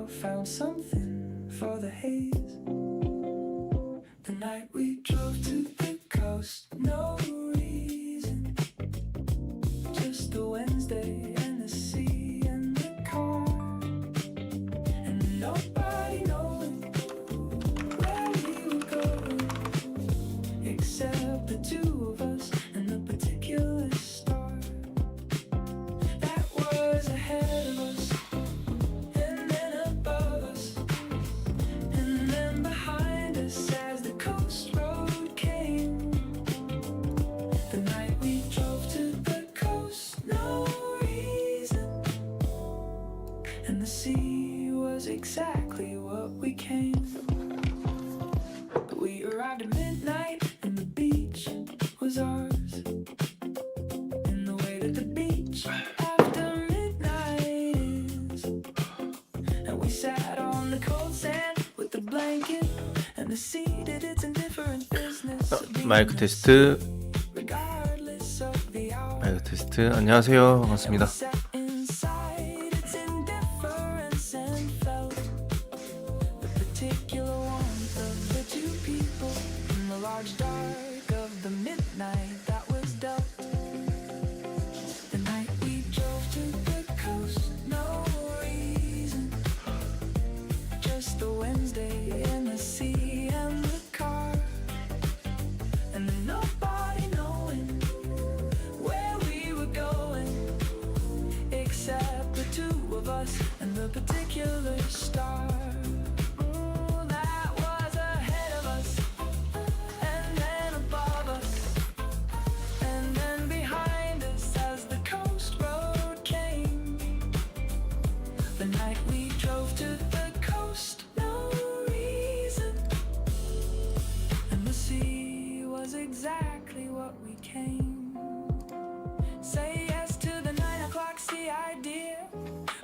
out, found something for the haze. The night we drove to the coast, no reason, just a Wednesday and the sea and the car, and nobody knowing where we were going, except the two of us and the particular star that was ahead of us, and then above us, and then behind us as the coast road came. The night we drove to the coast, no reason, and the sea was exactly what we came. But we arrived at midnight and the beach was ours, in the way that the beach after midnight is. And we sat on the cold sand with the blanket, and the sea did its indifferent business of being 마이크 테스트. regardless of the hour. 마이크 테스트. 안녕하세요. 반갑습니다. Sat inside its indifference and felt the particular warmth of the two people in the large dark of the midnight that was dealt. The night we drove to the coast, no reason, just the Wednesday and the sea and the car, and nobody knowing where we were going, except the two of us and the particular star. Ooh, that was ahead of us, and then above us, and then behind us as the coast road came. The night we drove to the coast, no reason, and the sea was exactly what we came. Say yes to the 9 o'clock sea idea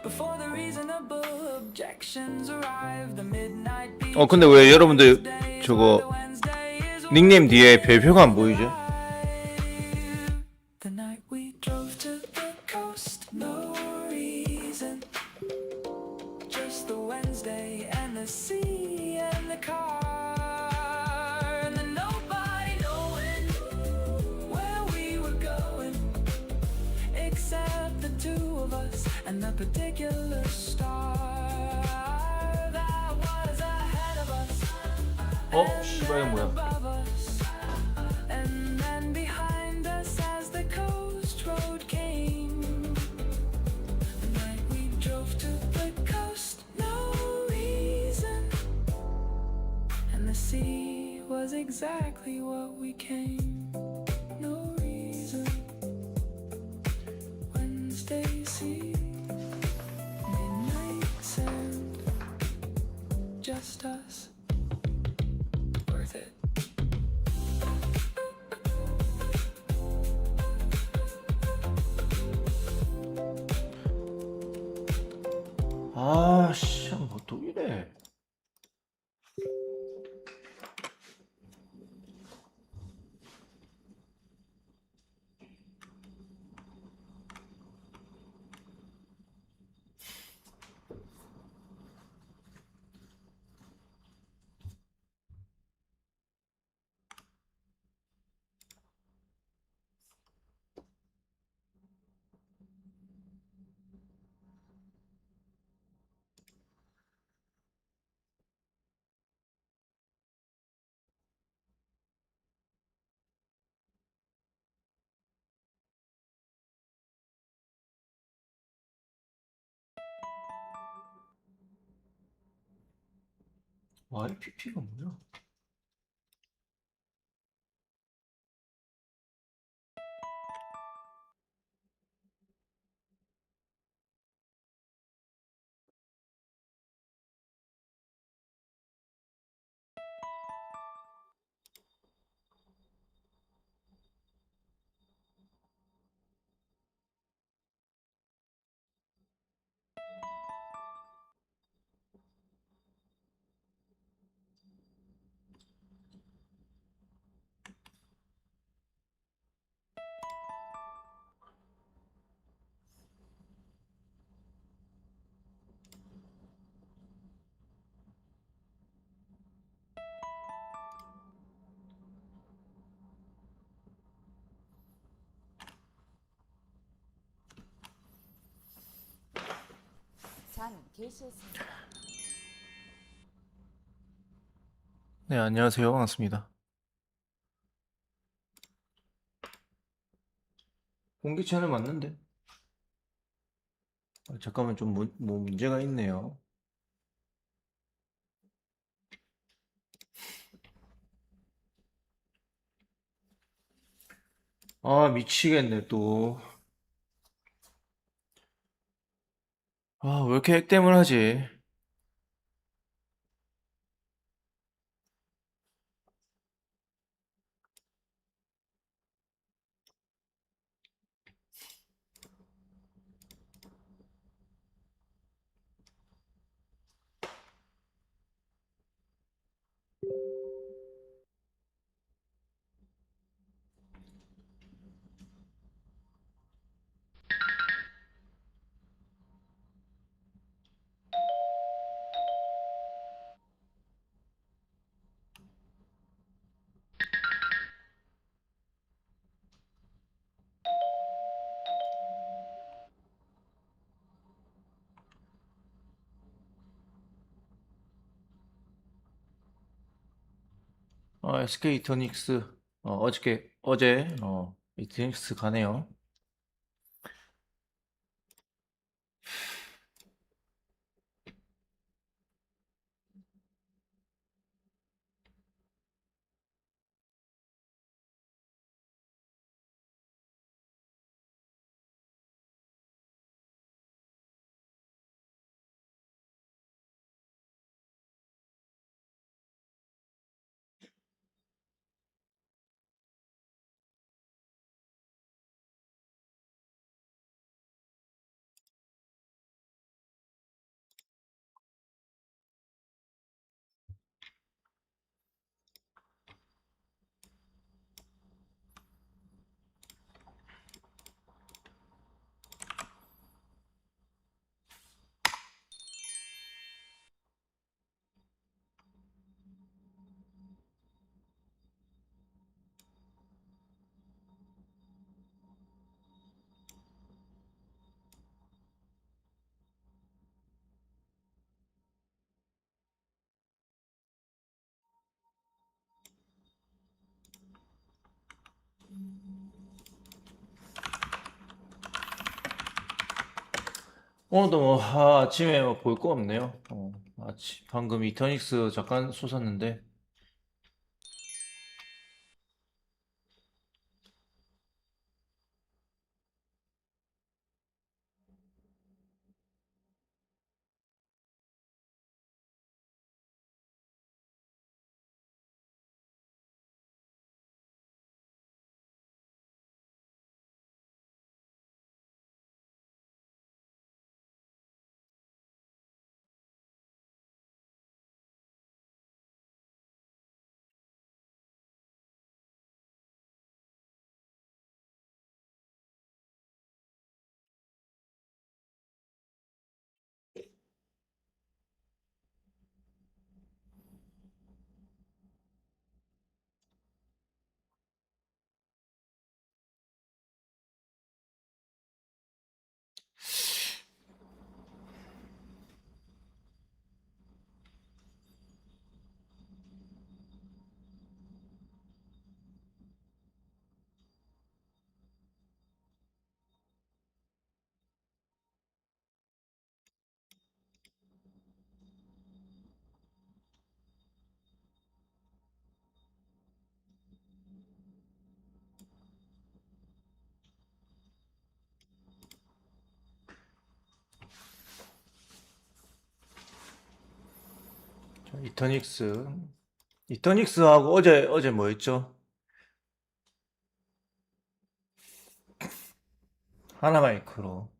before the reasonable objections arrive. The midnight beach 근데 왜 여러분들 Wednesday is 저거 what the Wednesday is 닉네임 뒤에 별표가 안 보이죠? The night we drove to the coast, no reason, just the Wednesday and the sea and the car, and then nobody knowing where we were going, except the two of us and the particular star that was ahead of us. 씨발 뭐야? Above us, and then behind us as the coast road came. The night we drove to the coast, no reason, and the sea was exactly what we came. No reason. Wednesday sea, midnight sand, just us. Worth it. 아씨, 뭐 또 이래? YPP가 뭐야? 단 게시했습니다. 네, 안녕하세요. 반갑습니다. 공개 채널 맞는데? 잠깐만, 좀 뭐 문제가 있네요. 아, 미치겠네, 또. 아, 왜 이렇게 액땜을 하지? SK 이터닉스, 어제, 이터닉스 가네요. 오늘도 아침에 볼 거 없네요. 방금 이터닉스 잠깐 솟았는데, 자, 이터닉스하고 어제 뭐 했죠? 하나마이크로.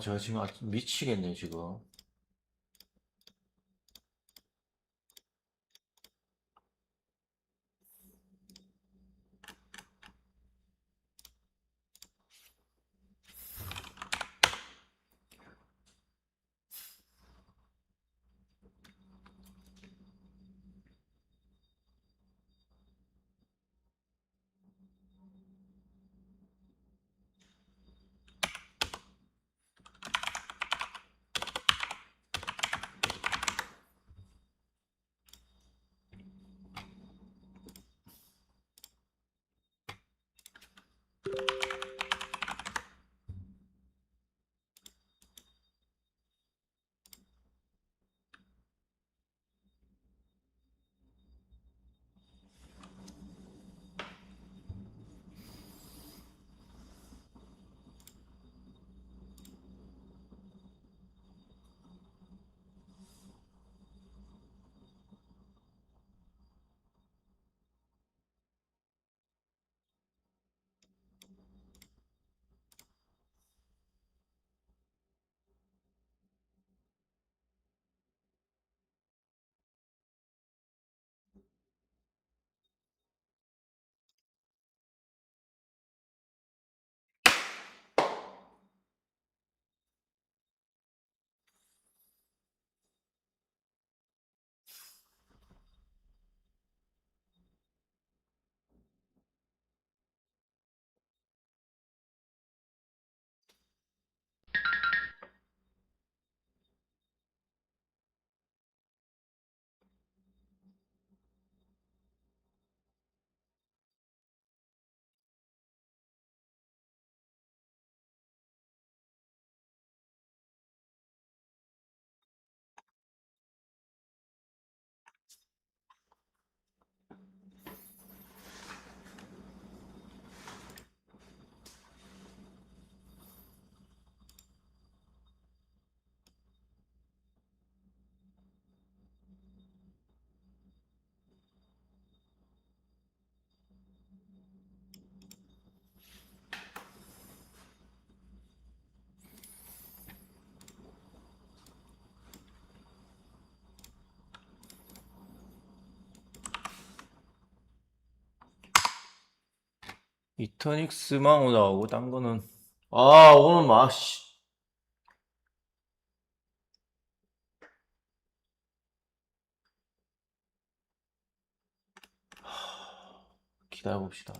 제가 지금 미치겠네, 지금. 이터닉스만 나오고 딴 거는 오늘 씨. 기다려봅시다.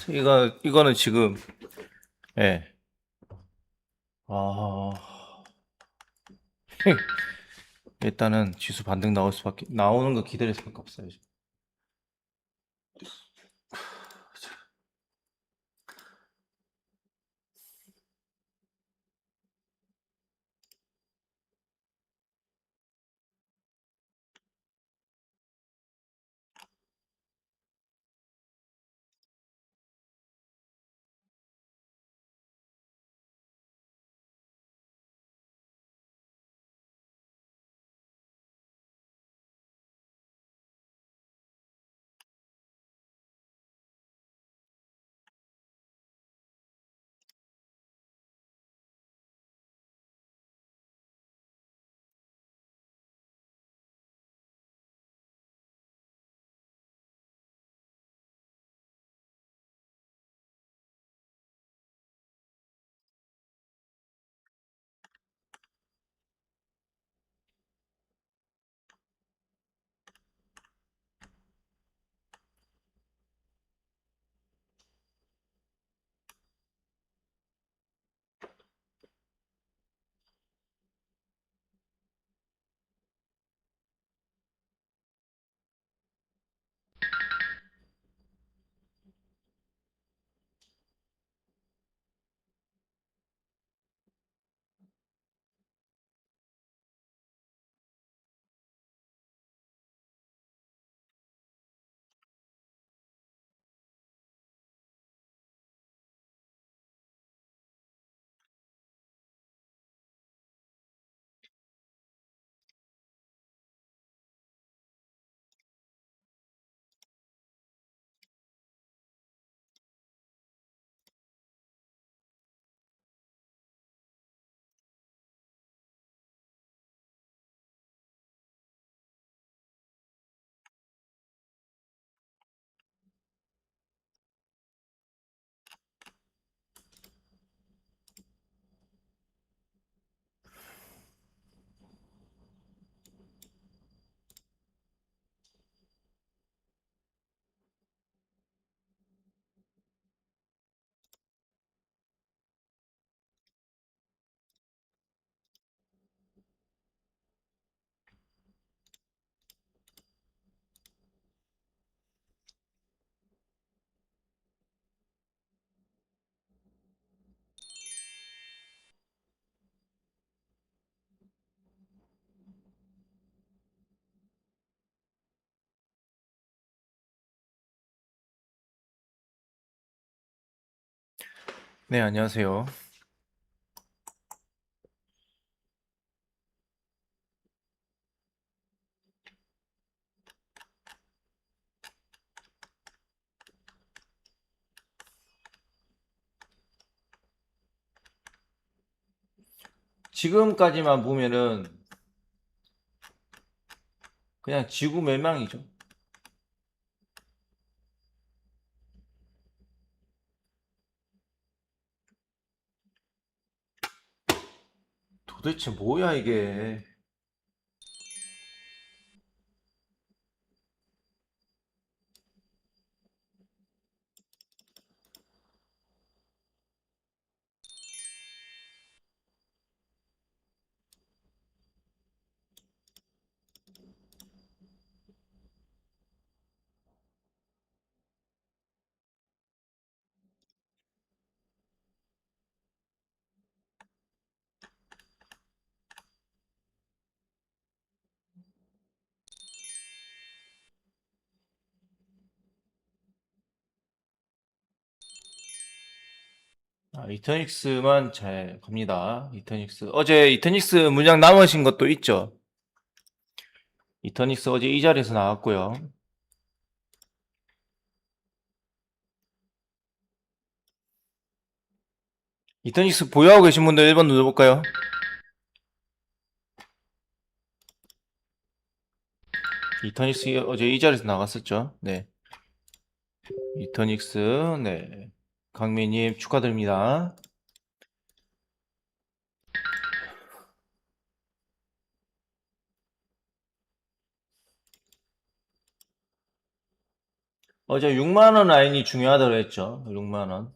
이거는 지금, 예. 아, 일단은 지수 반등 나오는 거 기다릴 수밖에 없어요. 지금. 네, 안녕하세요. 지금까지만 보면은 그냥 지구 멸망이죠. 도대체 뭐야 이게. 이터닉스만 잘 갑니다. 이터닉스. 어제 이터닉스 물량 남으신 것도 있죠. 이터닉스 어제 이 자리에서 나왔고요. 이터닉스 보유하고 계신 분들 1번 눌러볼까요? 이터닉스 어제 이 자리에서 나갔었죠. 네. 이터닉스, 네. 강민님 축하드립니다. 어제 6만원 라인이 중요하다고 했죠. 6만원.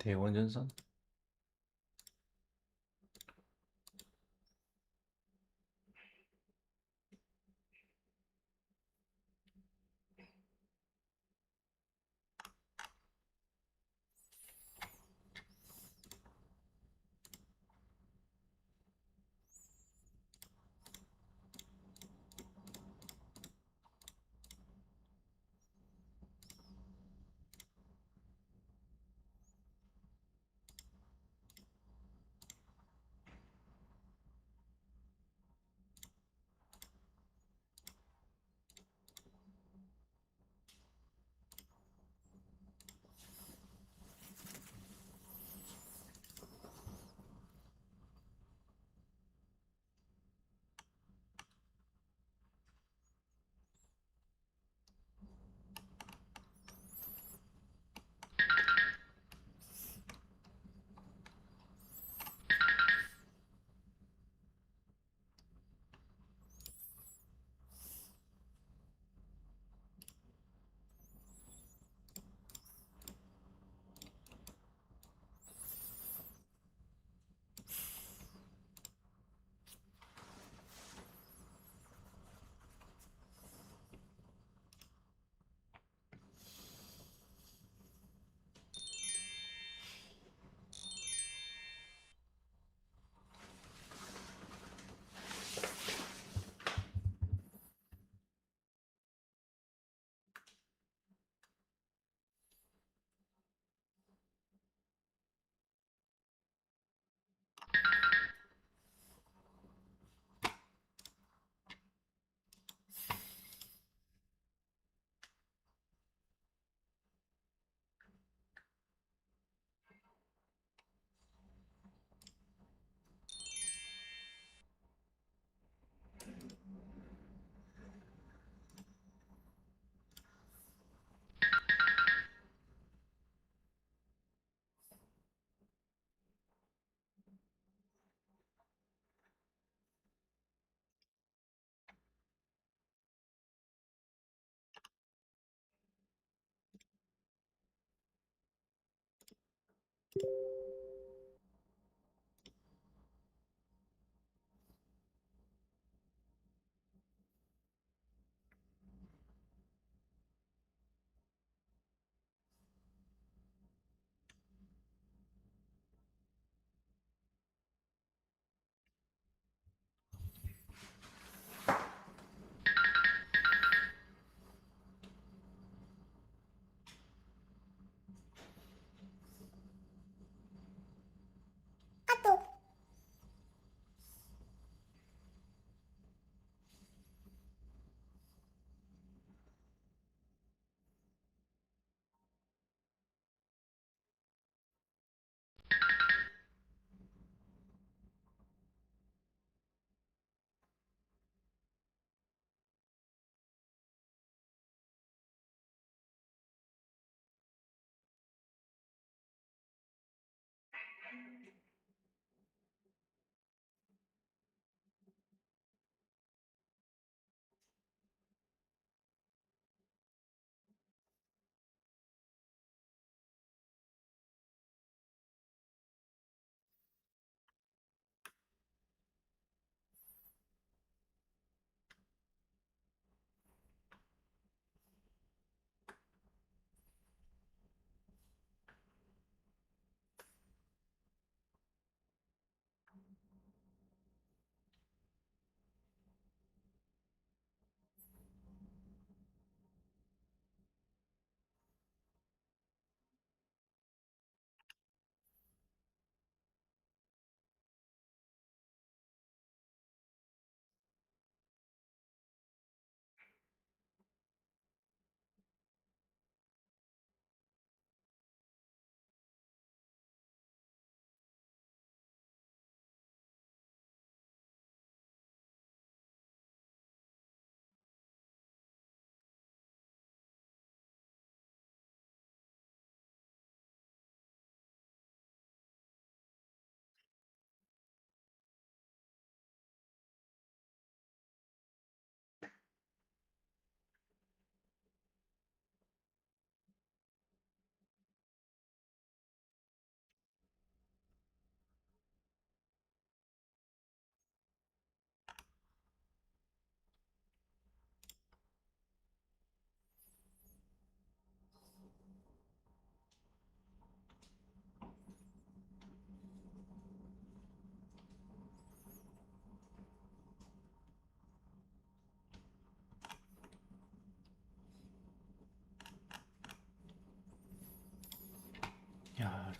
대원전선?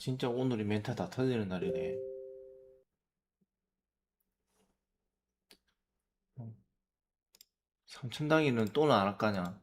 진짜 오늘이 멘탈 다 터지는 날이네. 3천 당이는 또는 안 할까냐?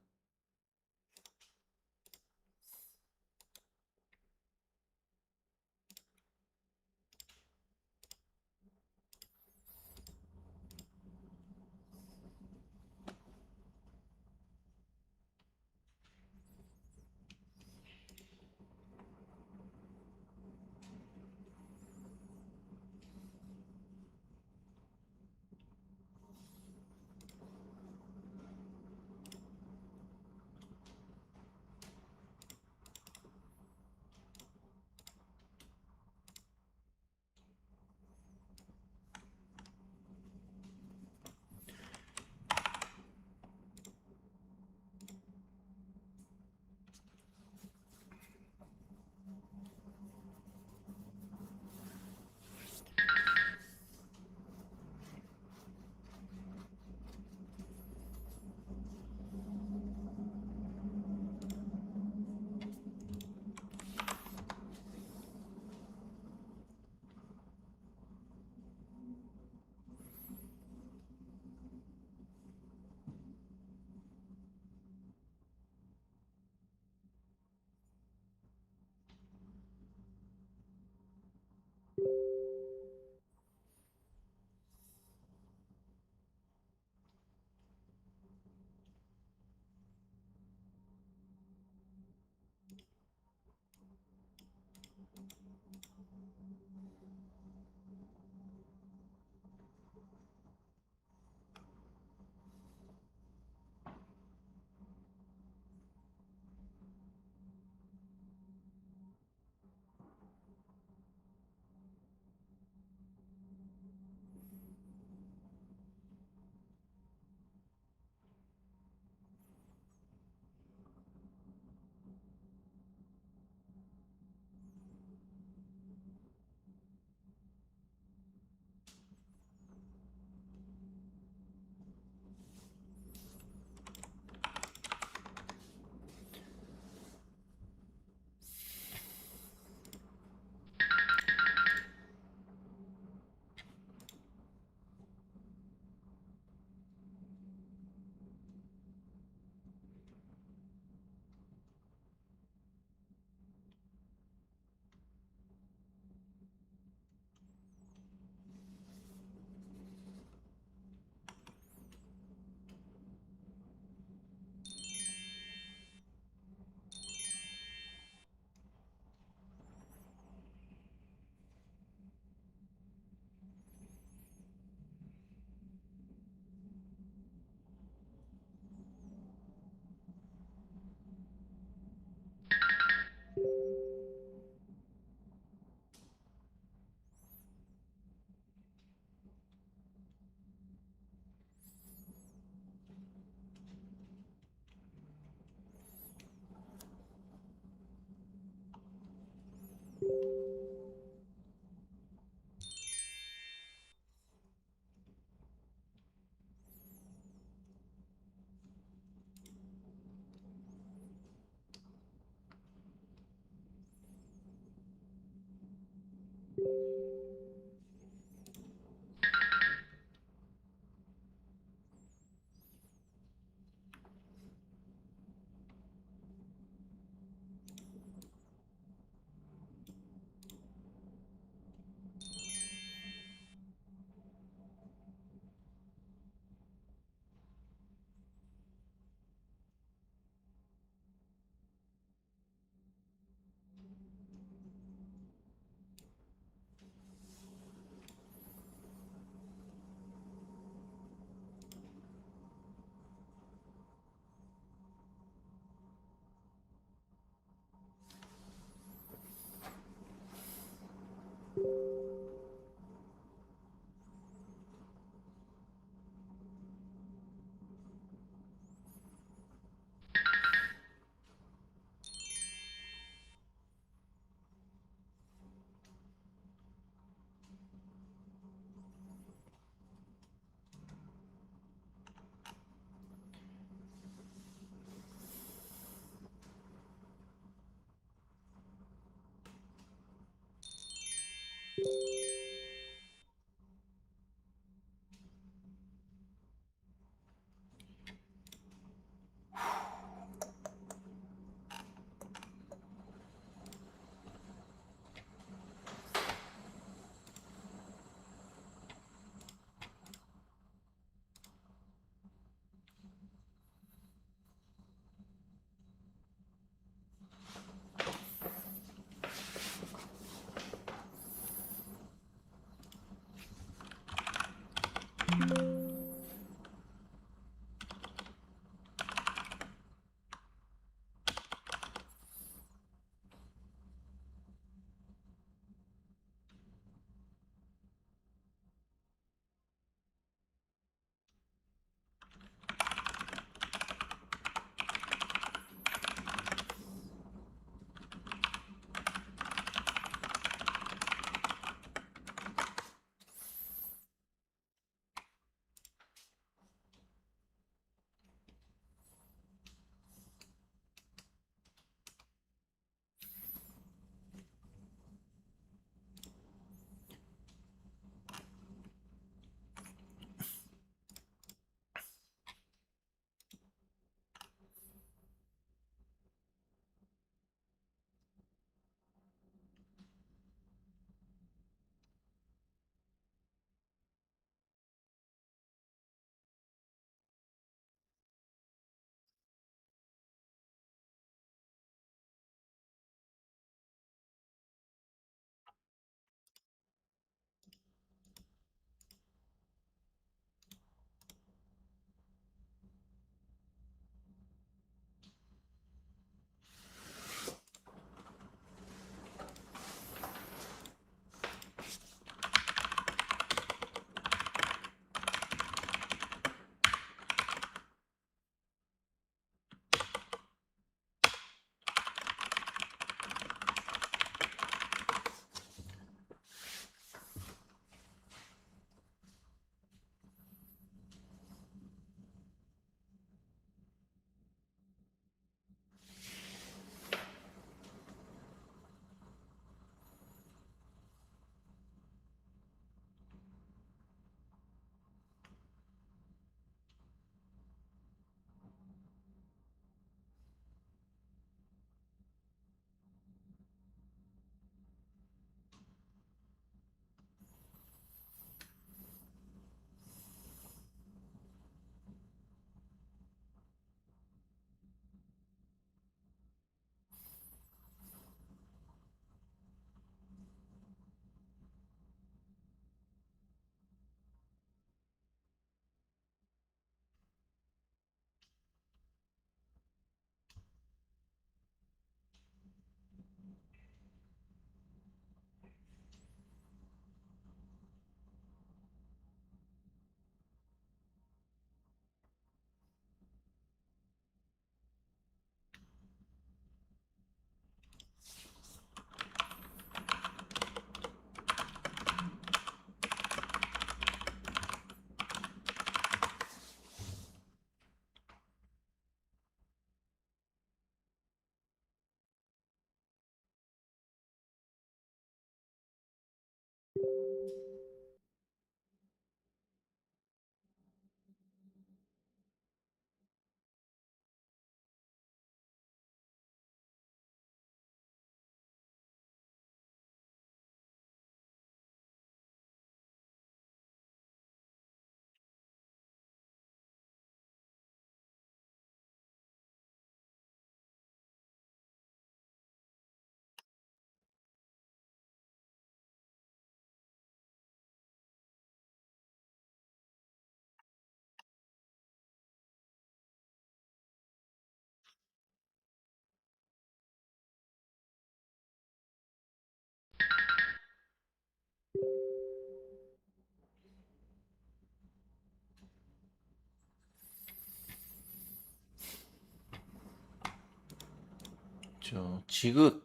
저 지긋.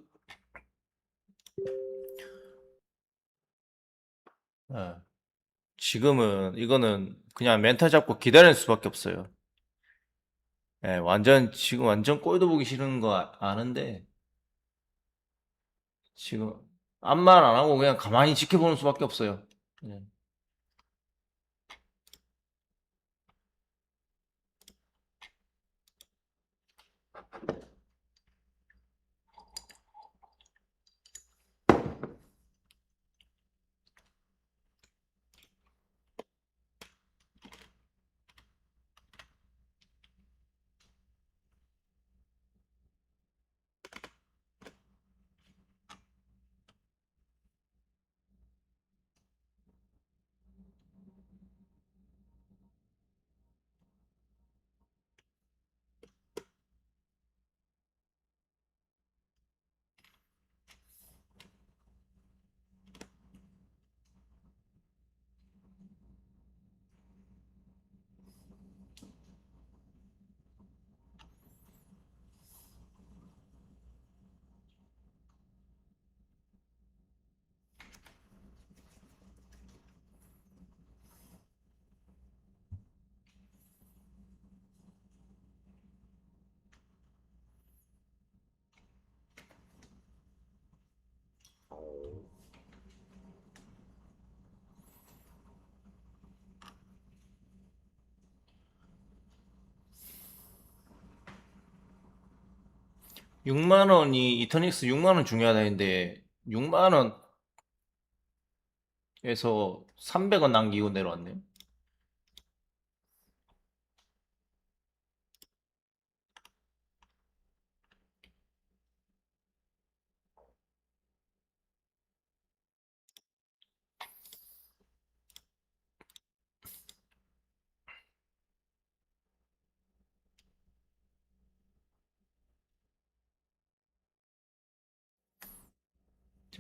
예. 지금은 이거는 그냥 멘탈 잡고 기다릴 수밖에 없어요. 예, 지금 완전 꼴도 보기 싫은 거 아는데 지금 아무 말 안 하고 그냥 가만히 지켜보는 수밖에 없어요. 예. 육 6만 원이 이터닉스 6만 원 중요하다 했는데 6만 원에서 300원 남기고 내려왔네요.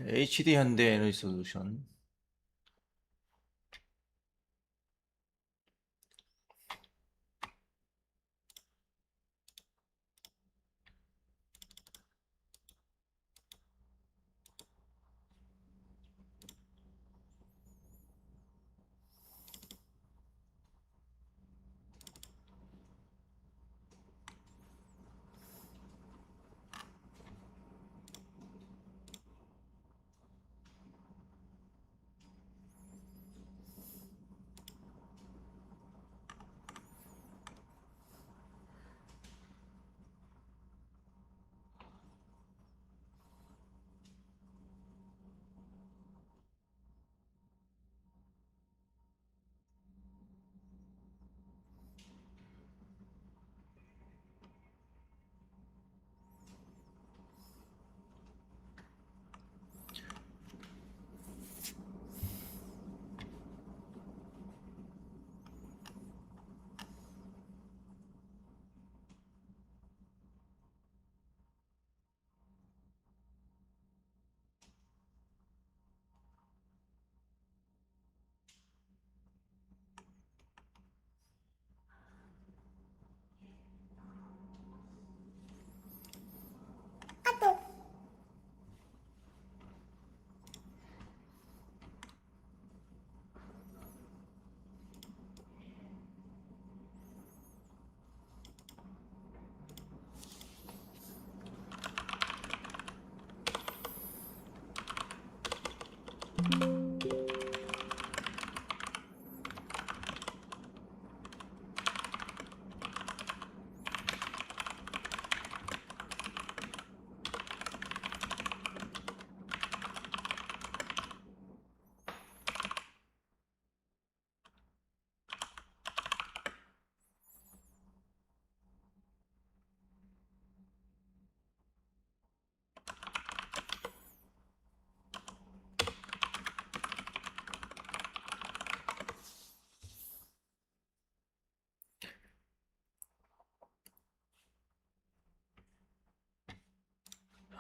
HD 현대 에너지 솔루션.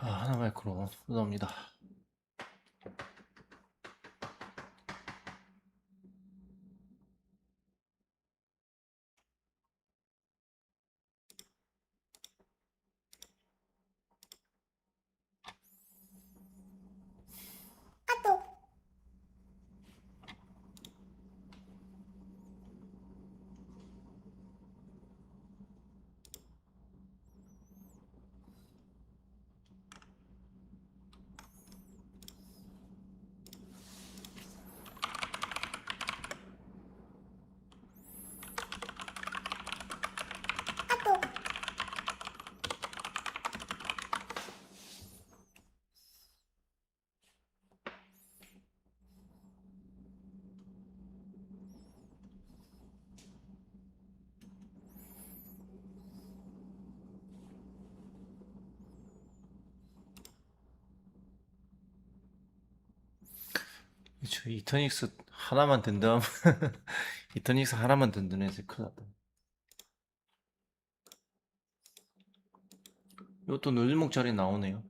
하나 마이크로 죄송합니다. 저 이터닉스 하나만 든든하면 이터닉스 하나만 든든해서 큰일 났다. 이것도 늘목자리 나오네요.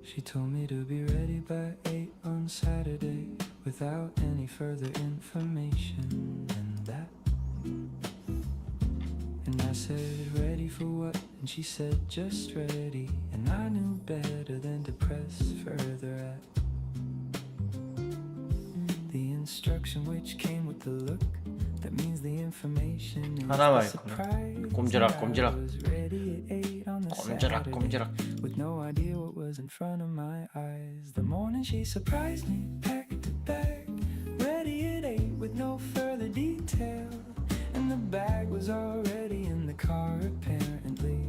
She told me to be ready by 8 on Saturday without any further information than that. And I said, ready for what? And she said, just ready. And I knew better than to press further at the instruction which came with the look. That means the information is 하나만 the surprise. 꼼지락 꼼지락 I was ready at 8 on the 꼼지락 Saturday. 꼼지락. With no idea what was in front of my eyes. The morning she surprised me, packed a bag, ready at 8 with no further detail. And the bag was already in the car apparently.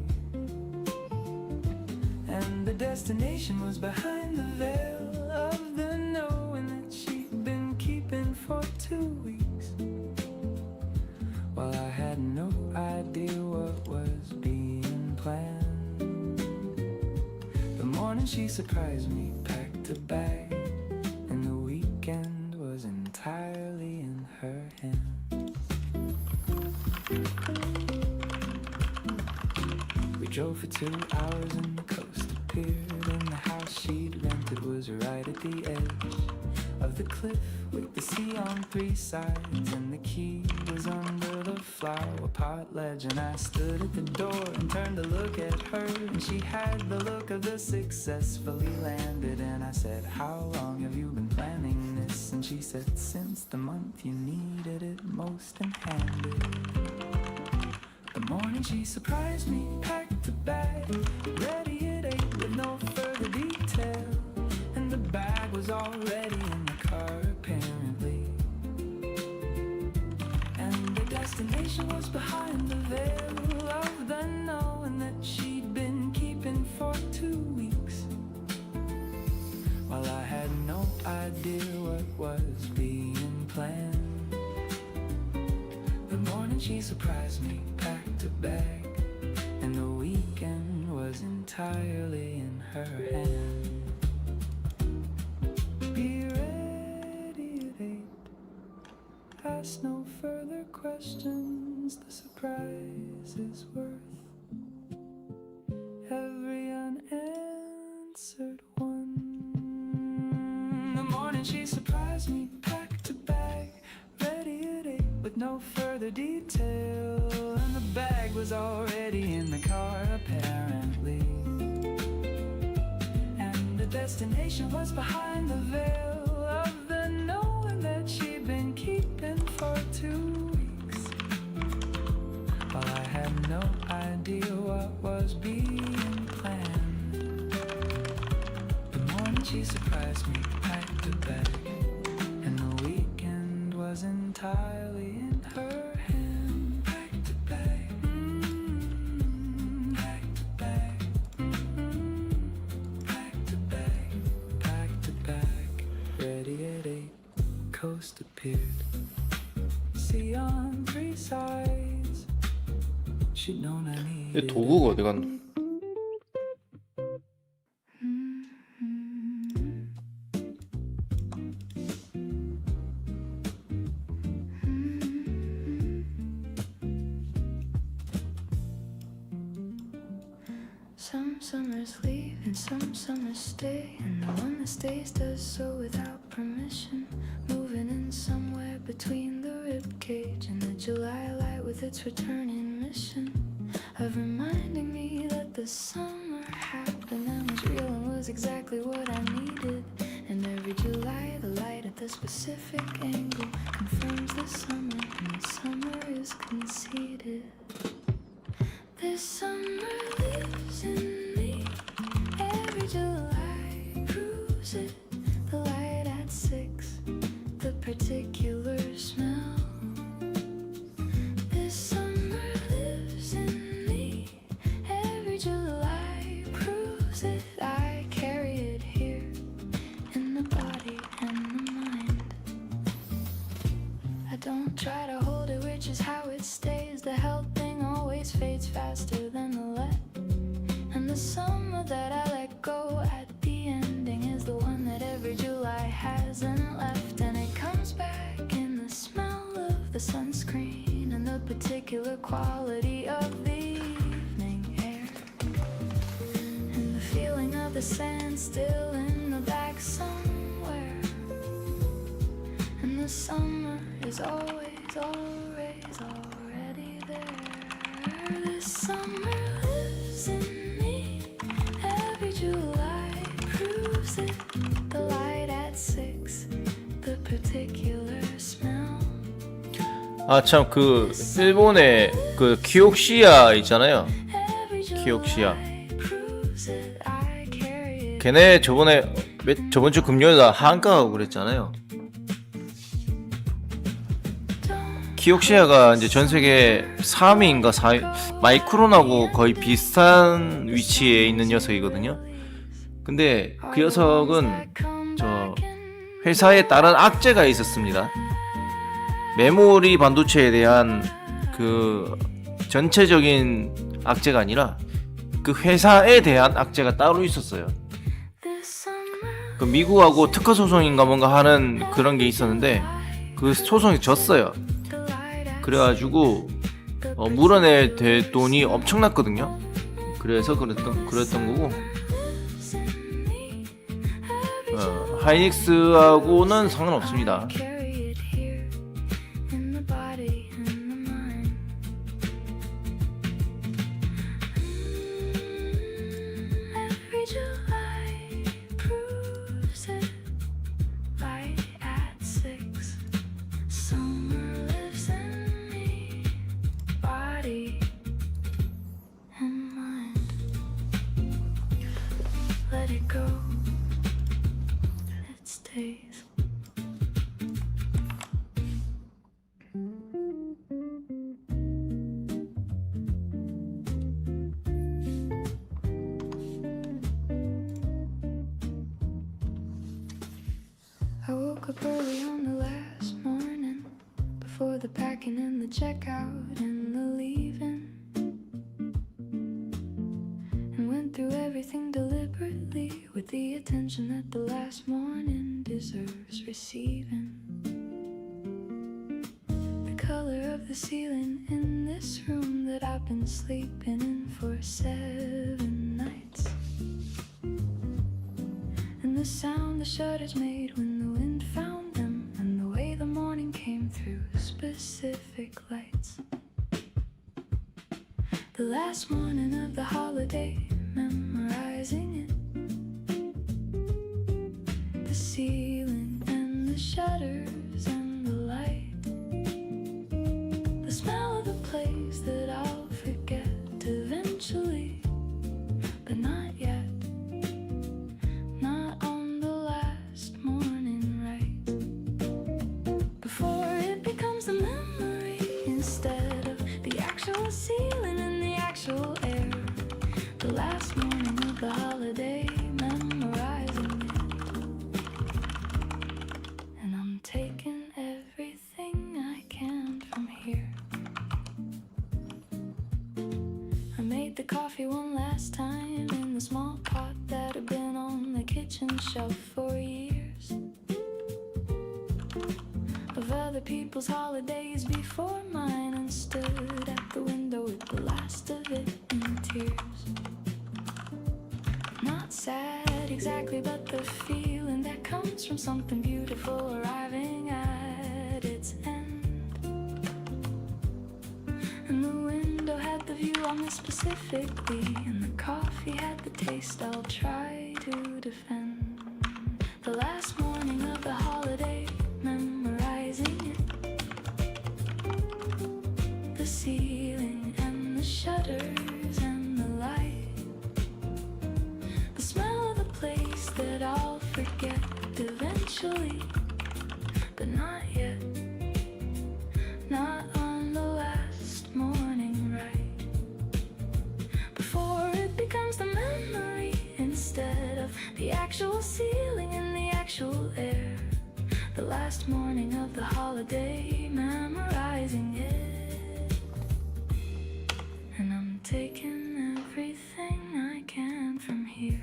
And the destination was behind the veil of the knowing that she'd been keeping for 2 weeks. While I had no idea what was being planned. Morning she surprised me, packed a bag, and the weekend was entirely in her hands. We drove for 2 hours and the coast appeared, and the house she'd rented was right at the edge of the cliff with the sea on 3 sides, and the key was under the flower pot ledge. And I stood at the door and turned to look at her, and she had the look of the successfully landed. And I said, how long have you been planning this? And she said, since the month you needed it most in handed. The morning she surprised me, packed a bag, ready at 8 with no further detail. And the bag was already in the car apparently. And the destination was behind the veil of the knowing that she'd been keeping for 2 weeks. While I had no idea what was being planned. The morning she surprised me, packed a bag, and the weekend was entirely in her hands. Be ready at 8. Ask no further questions. The surprise is worth every unanswered one. The morning she surprised me, packed a bag, ready at 8 with no further detail. And the bag was already in the car apparently. And the destination was behind the veil of the knowing that she'd been keeping for 2 weeks. While I had no idea what was being planned. The morning she surprised me, packed a bag, and the weekend was entirely in her hand. Packed a bag, packed a bag, packed a bag, packed a bag, ready at 8. Coast appeared, sea on 3 sides. She'd known I 이 needed. 도구가 어디 갔노? Some summers leave and some summers stay, and the one that stays does so without permission, moving in somewhere between the ribcage and the July light with its returning mission of reminding me that the summer happened and was real and was exactly what I needed. And every July the light at the specific angle confirms the summer, and the summer is conceded. This summer lives in me. Every July proves it. The light at 6, the particular smell. This summer lives in me. Every July proves it. I carry it here in the body and the mind. I don't try to hold it, which is how it stays. The held thing always fades faster than the let. And the summer that I let go at the ending is the one that every July hasn't left. And it comes back in the smell of the sunscreen and the particular quality of the evening air, and the feeling of the sand still in the back somewhere. And the summer is always, always already there. This summer lives in me. Every July proves it. The light at 6, the particular smell. 아, 참, 그, 일본의 그, 키옥시아 있잖아요. 키옥시아. 걔네 저번 주 금요일 날 한가 가고 그랬잖아요. 키옥시아가 이제 전 세계 3위인가 4위, 마이크론하고 거의 비슷한 위치에 있는 녀석이거든요. 근데 그 녀석은 저 회사에 다른 악재가 있었습니다. 메모리 반도체에 대한 그 전체적인 악재가 아니라 그 회사에 대한 악재가 따로 있었어요. 그 미국하고 특허 소송인가 뭔가 하는 그런 게 있었는데 그 소송이 졌어요. 그래가지고 물어낼 될 돈이 엄청났거든요. 그래서 그랬던 거고, 하이닉스하고는 상관없습니다. Let it go, it stays. I woke up early on the last morning, before the packing and the checkout and the leaving, and went through everything deliberately with the attention that the last morning deserves receiving. The color of the ceiling in this room that I've been sleeping in for 7 nights, and the sound the shutters made when the wind found them, and the way the morning came through specific lights. The last morning of the holiday, memorizing it. The ceiling and the shutters and the light. The smell of the place that I'll forget eventually, but not yet. Not on the last morning, right? Before it becomes a memory instead of the actual ceiling and the actual air. The last morning of the holiday, memorizing it. And I'm taking everything I can from here. I made the coffee one last time in the small pot that had been on the kitchen shelf for years, of other people's holidays before mine, and stood at the window with the last of it in tears. exactly, but the feeling that comes from something beautiful arriving at its end. And the window had the view on me specifically, and the coffee had the taste I'll try to defend. The last morning of the holiday, memorizing it. The ceiling and the shutters and the light. The smell of the place that I'll forget eventually, but not yet. Not on the last morning, right? Before it becomes the memory instead of the actual ceiling and the actual air. The last morning of the holiday, memorizing it. And I'm taking everything I can from here.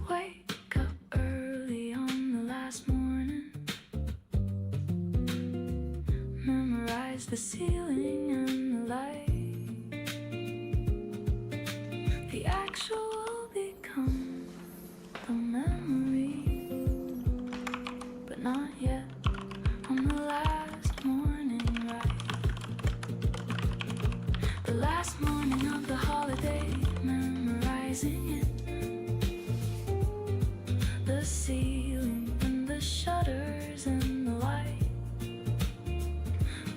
Wake up early on the last morning. Memorize the ceiling and the light. The actual will become the memory, but not yet on the last morning, right? The last morning of the holiday, memorizing it. The ceiling and the shutters and the light.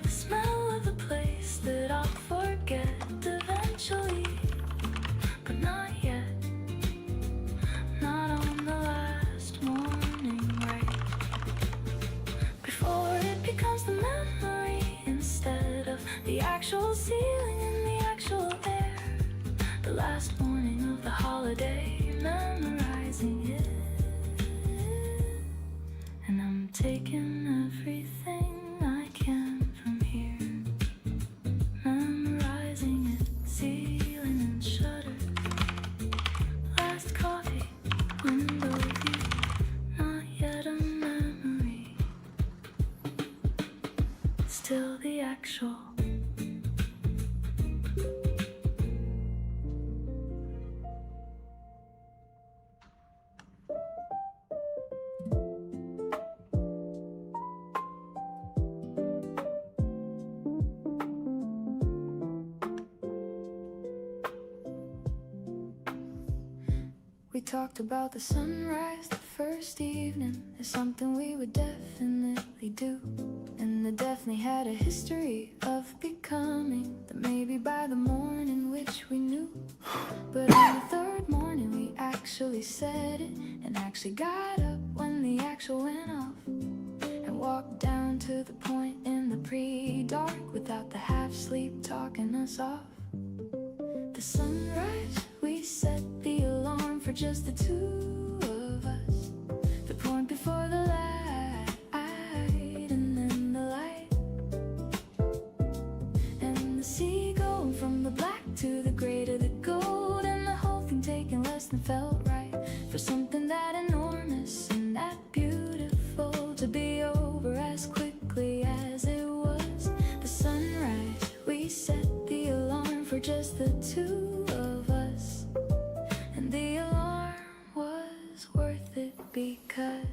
The smell of the place that I'll forget eventually, but not yet. Not on the last morning, right? Before it becomes the memory instead of the actual ceiling and the actual air. The last morning of the holiday, memorizing it. And I'm taking everything I can from here. Memorizing it, ceiling and shutter. Last coffee, window view, not yet a memory. Still the actual. We talked about the sunrise the first evening as something we would definitely do. And it definitely had a history of becoming the maybe by the morning which we knew. But on the third morning we actually said it and actually got up when the actual went off and walked down to the point in the pre-dark without the half-sleep talking us off. The sunrise, we set the alarm for just the two of us. The point before the light, and then the light. And the sea going from the black to the gray to the gold. And the whole thing taking less than felt right. For something that enormous and that beautiful to be over as quickly as it was. The sunrise, we set the alarm for just the two of us. And the alarm was worth it because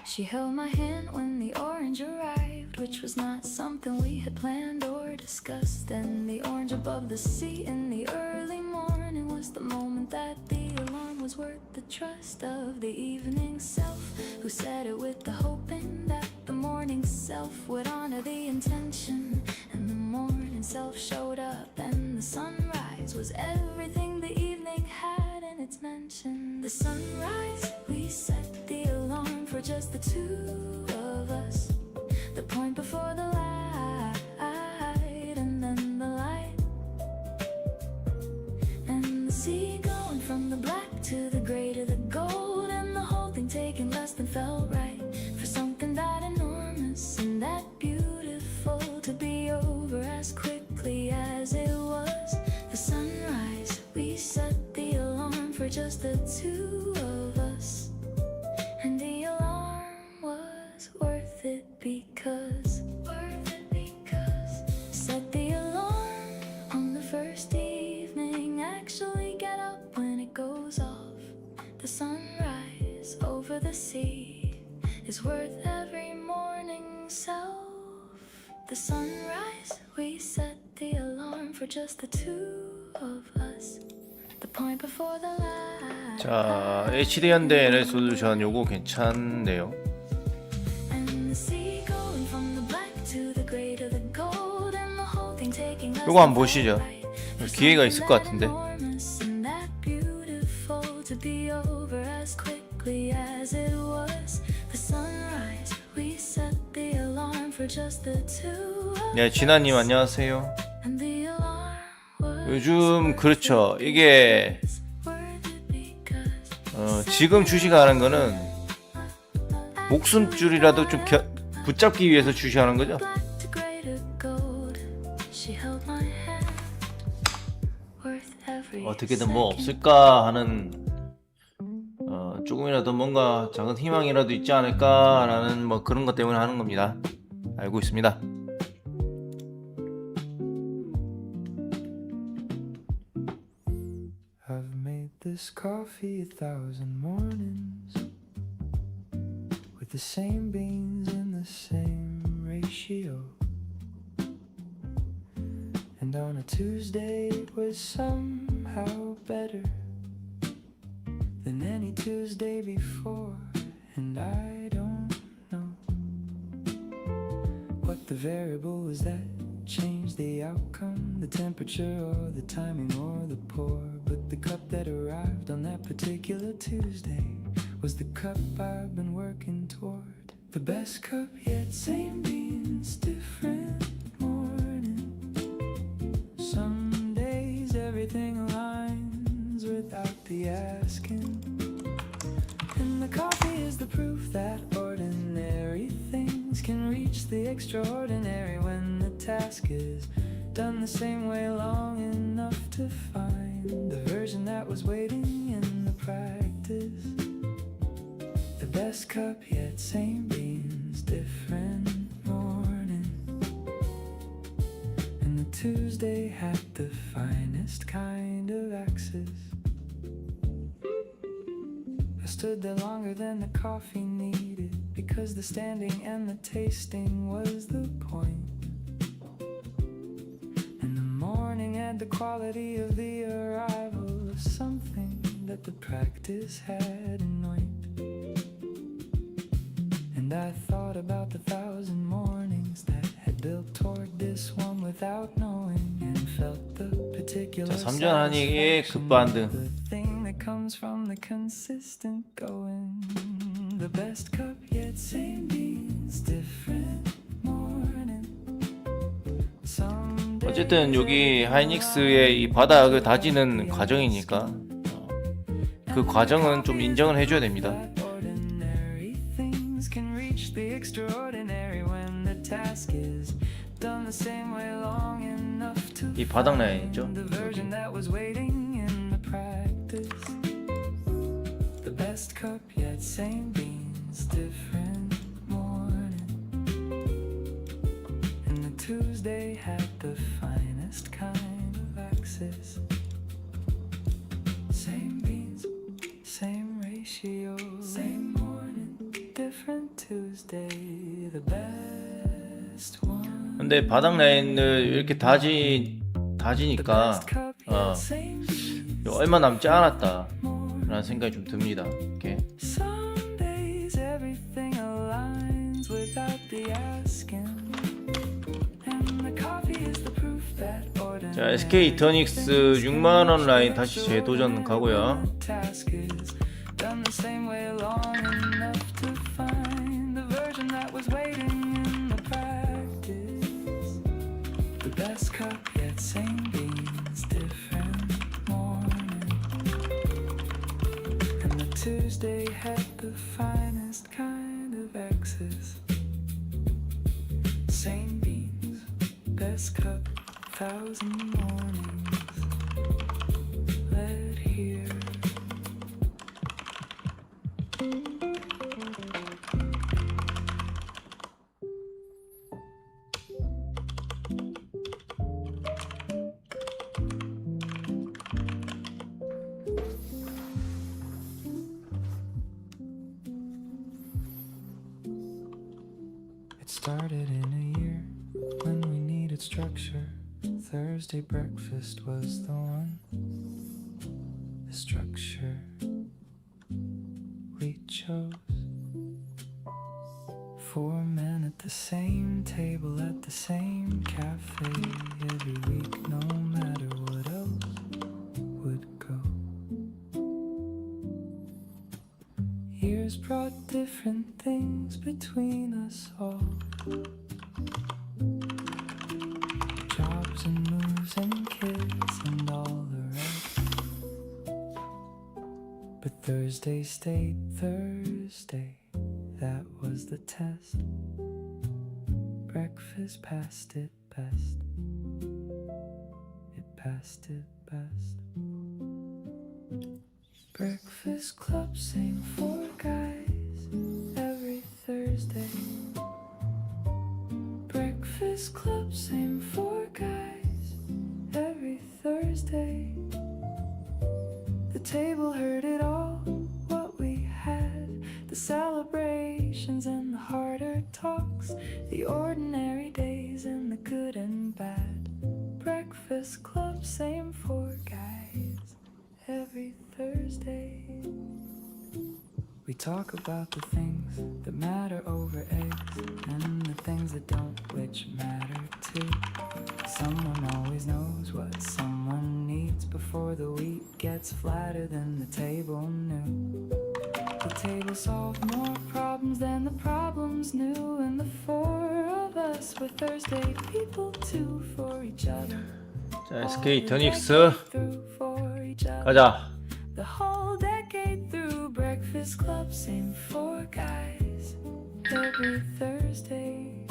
she held my hand when the orange arrived, which was not something we had planned or discussed. And the orange above the sea in the early morning was the moment that the alarm was worth the trust of the evening self, who said it with the hoping that the morning self would honor the intention. And the morning self showed up, and the sunrise was everything the evening had in its mention. The sunrise, we set the alarm for just the two of us. The point before the light, and then the light. And the sea going from the black to the gray to the gold. And the whole thing taking less than felt right. For something that enormous and that beautiful to be over as quickly as it was. The sunrise, we set the alarm for just the two of us. And the alarm was worth it because set the alarm on the first evening see is worth every morning self. The sunrise, we set the alarm for just the two of us. The point before the light. 자, HD 현대 NL 솔루션 요거 괜찮네요. 요거 한번 보시죠. 기회가 있을 것 같은데. 네, 진아님 안녕하세요. 요즘 그렇죠. 이게 지금 주식하는 거는 목숨줄이라도 좀 붙잡기 위해서 주식하는 거죠. 어떻게든 뭐 없을까 하는 조금이라도 뭔가 작은 희망이라도 있지 않을까라는 뭐 그런 것 때문에 하는 겁니다. 알고 있습니다. I've made this coffee 1,000 mornings with the same beans in the same ratio. And on a Tuesday it was somehow better than any Tuesday before. And I don't know what the variable was that changed the outcome, the temperature or the timing or the pour. But the cup that arrived on that particular Tuesday was the cup I've been working toward. The best cup yet, same beans, different morning. Some days everything aligns without the asking. And the coffee is the proof that ordinary things can reach the extraordinary when the task is done the same way long enough to find the version that was waiting in the practice. The best cup yet, same beans, different morning. And the Tuesday had the finest kind of axis. I stood there longer than the coffee needed, because the standing and the tasting was the point. And the morning had the quality of the arrival of something that the practice had anointed. And I thought about the 1,000 mornings that had built toward this one without knowing, and felt the particular 자, 3전 한익의 급반등. the thing that comes from the consistent going. The best cup yet, same beans, different morning. 어쨌든 여기 하이닉스의 이 바닥을 다지는 과정이니까 그 과정은 좀 인정을 해줘야 됩니다. 이 바닥 라인이죠. The best cup yet, same beans, different morning. And the Tuesday had the finest kind of axis. Same beans, same ratio, same morning, different Tuesday, the best one. 근데 바닥 라인을 이렇게 다지니까 얼마 남지 않았다 라는 생각이 좀 듭니다. 이렇게. 자, SK 이터닉스 6만원 라인 다시 재도전 가고요. Tuesday had the finest kind of axis. Same beans, best cup, 1,000 mornings. Let hear. started in a year when we needed structure. Thursday breakfast was the one. The structure we chose. 4 men at the same table at the same cafe every week, no matter what else would go. Years brought different things between us all. Jobs and moves and kids and all the rest. But Thursday stayed Thursday. That was the test. Breakfast passed it best. It passed it best. Breakfast club, same 4 guys every Thursday. Breakfast club, same 4 guys every Thursday. The table heard it all, what we had. The celebrations and the harder talks, the ordinary days and the good and bad. Breakfast club, same 4 guys every Thursday. We talk about the things that matter over eggs and the things that don't, which matter too. Someone always knows what someone needs before the wheat gets flatter than the table knew. The table solved more problems than the problems knew, and the 4 of us were Thursday people too for each other. 자, SK 이터닉스 가자. The whole decade through breakfast club, same 4 guys every Thursday.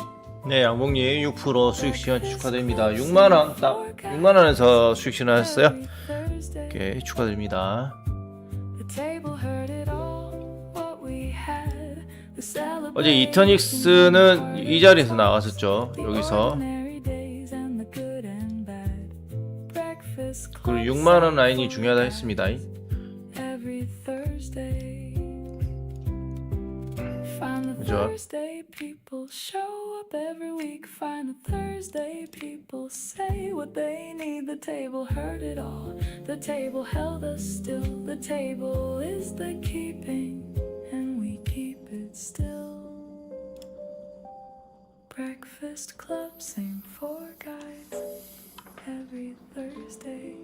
네, 양봉님 6% 수익 실현 축하드립니다. 6만원 딱 6만원에서 수익 실현하셨어요. 오케이, 축하드립니다. 어제 이터닉스는 이 자리에서 나왔었죠. 여기서. 그리고 6만원 라인이 중요하다 했습니다. Thursday people show up every week. Find a Thursday people say what they need. The table heard it all. The table held us still. The table is the keeping, and we keep it still. Breakfast club, same 4 guys every Thursday.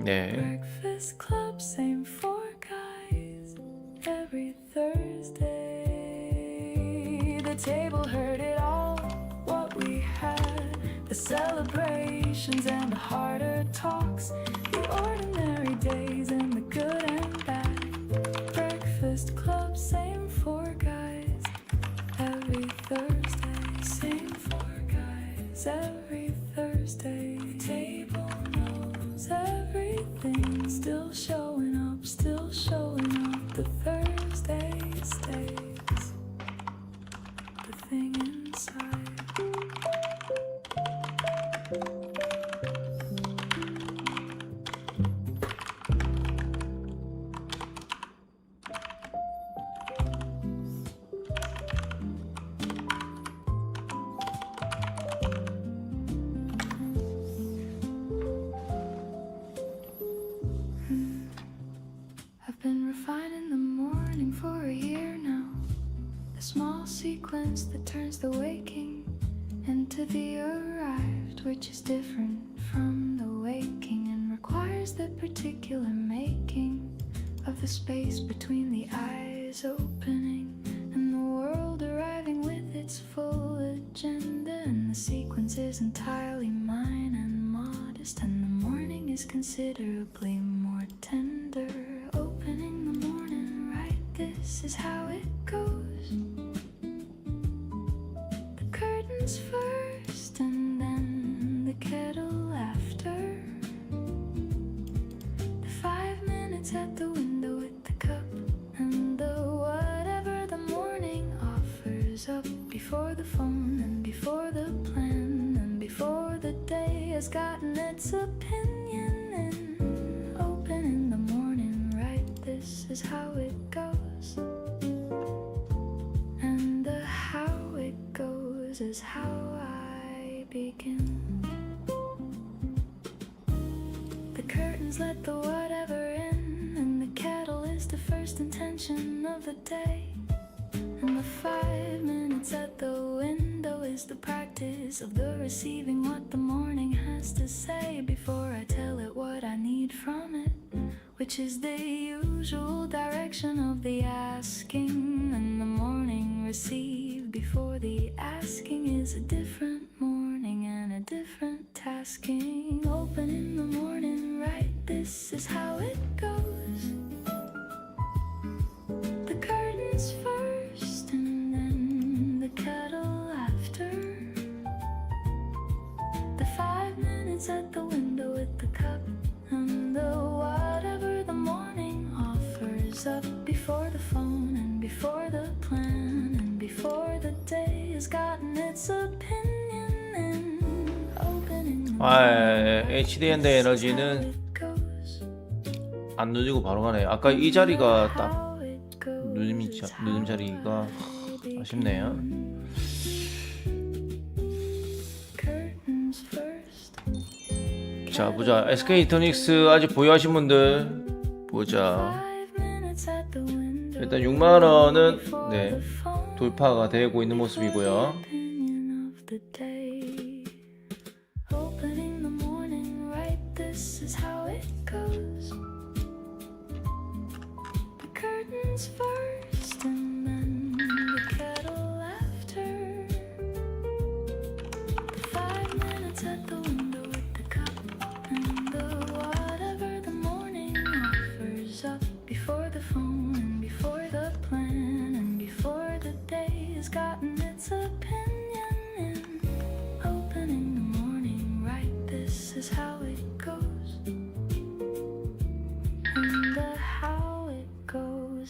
네. Breakfast club, same 4 guys every Thursday. The table heard it all, what we had. The celebrations and the harder talks, the ordinary days and the good and bad. Breakfast club, same 4 guys every Thursday. Same 4 guys every Thursday. The table knows everything, still showing up, still showing up. The Thursday stays the thing inside. I've been refining the morning for a year now. The small sequence that turns the waking into the arrived, which is different from the waking and requires the particular making of the space between the eyes opening and the world arriving with its full agenda. And the sequence is entirely mine and modest, and the morning is considerably more tender. Opening the morning right, this is how it goes. The curtains first and then the kettle after. The 5 minutes at the window with the cup and the whatever the morning offers up. Before the phone and before the plan and before the day has gotten its opinion. And opening the morning right, this is how it goes. And the how goes is how I begin. The curtains let the whatever in, and the kettle is the first intention of the day. And the 5 minutes at the window is the practice of the receiving what the morning has to say before I tell it what I need from it, which is the usual direction of the asking. And the morning received before the asking is a different morning and a different tasking. Open in the morning, right? This is how it goes. The curtains first and then the kettle after. The 5 minutes at the window with the cup and the whatever the morning offers up before the phone and before the plan and before the day has gotten its opinion in. Opening HDND 에너지는 안 누르고 바로 가네요. 아까 이 자리가 딱 누름 자리가 아쉽네요. 자 보자. SK 이터닉스 아직 보유하신 분들 보자. 일단 6만원은 네, 돌파가 되고 있는 모습이고요.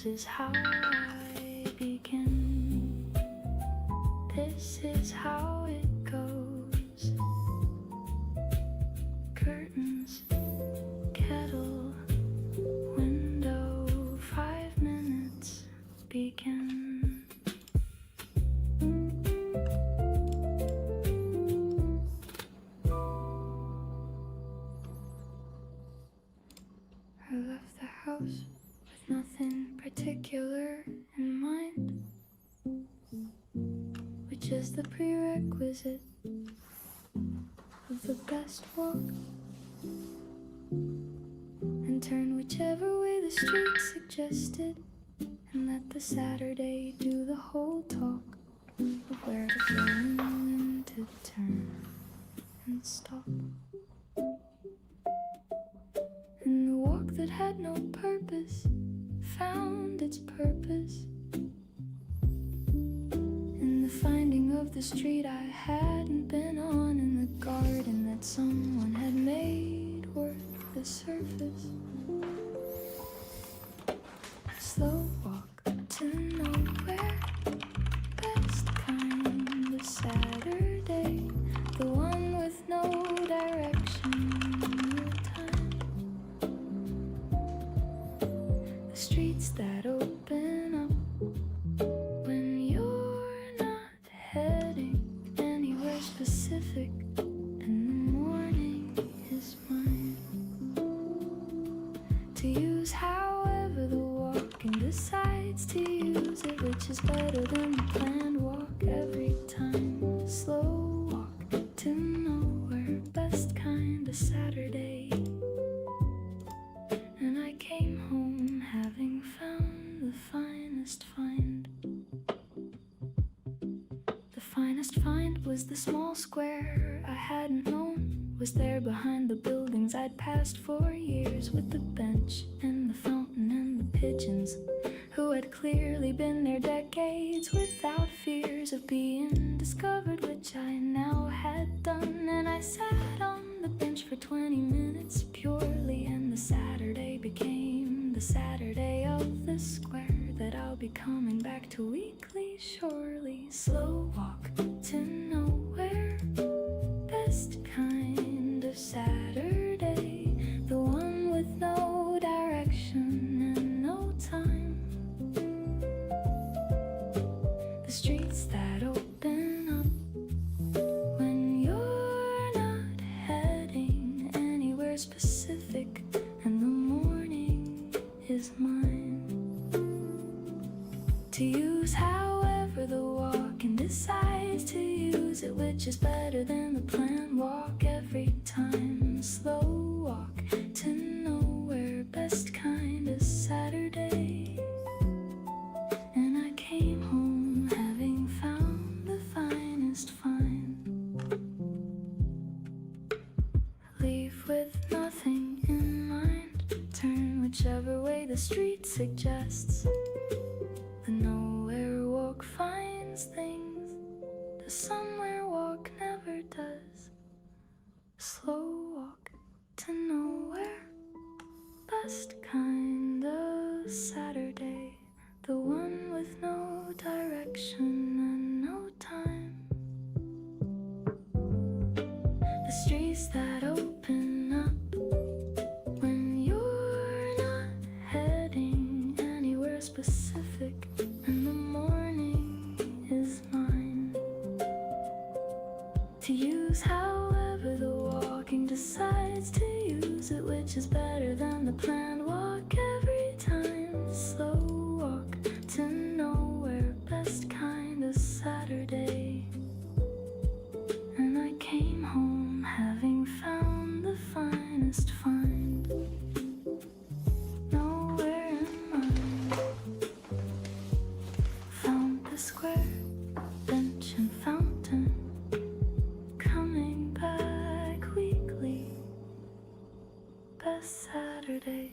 Is how I begin. This is how it goes. Curtains, kettle, window, 5 minutes, begin. I left the house with nothing particular in mind, which is the prerequisite of the best walk, and turn whichever way the street suggested, and let the Saturday do the whole talk of where to go and when to turn and stop. And the walk that had no purpose found its purpose in the finding of the street I hadn't been on, in the garden that someone had made worth the surface. Slow walk to nowhere, best kind of Saturday, the one with no direction, no time. The streets that open up when you're not heading anywhere specific, and the morning is mine to use however the walking decides to use it, which is better than the planned walk every time. Slow walk to nowhere, best kind of Saturday. And I came home having found the finest find. The finest find was the small square I hadn't known was there behind the buildings I'd passed for years, with the bench and the fountain and the pigeons who had clearly been there decades without fears of being discovered, which I now had done. And I sat on the bench for 20 minutes purely, and the Saturday became the Saturday of the square that I'll be coming back to weekly, surely. Slow walk to nowhere, best kind of Saturday, the one with no direction and no time. The streets that open up use it, which is better than the plan. Walk every time, slow walk to nowhere, best kind of Saturday. And I came home having found the finest find. Leave with nothing in mind, turn whichever way the street suggests. The nowhere walk finds things the somewhere walk never does. Slow walk to nowhere, best kind of Saturday. The one with no direction and no time. The streets that open up when you're not heading anywhere specific, and the morning is mine to use however the walking decides to use it, which is better than the planned walk every time. Slow walk to nowhere, best kind of Saturday. And I came home having found the finest find. Nowhere in mind, found the square bench and fountain, coming back weekly, best Saturday.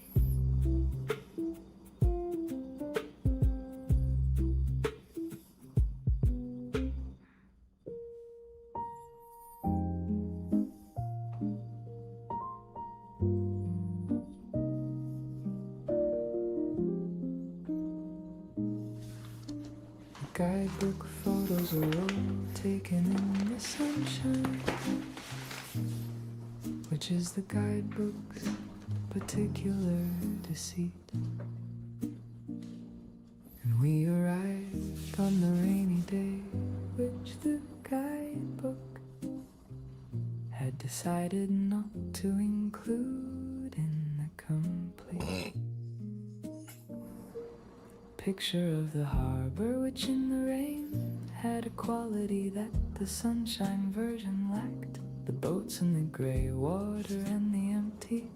Guidebook photos are all taken in the sunshine, which is the guidebook's particular deceit. And we arrived on the rainy day, which the guidebook had decided not to include in the complete picture of the harbor, which in the rain had a quality that the sunshine version lacked. The boats in the grey water and the empty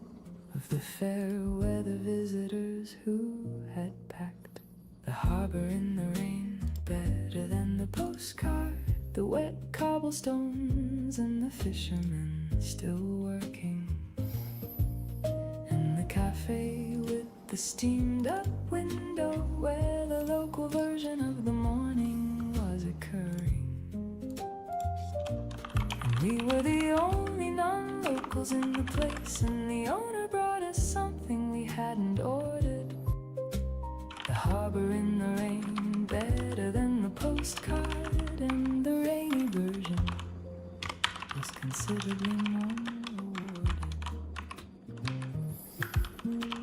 of the fair weather visitors who had packed. The harbor in the rain better than the postcard. The wet cobblestones and the fishermen still working. And the cafe with the steamed up window where the local version of the morning was occurring. And we were the only non-locals in the place, and the owner brought us something we hadn't ordered. The harbor in the rain better than the postcard, and the rainy version was considerably more rewarded.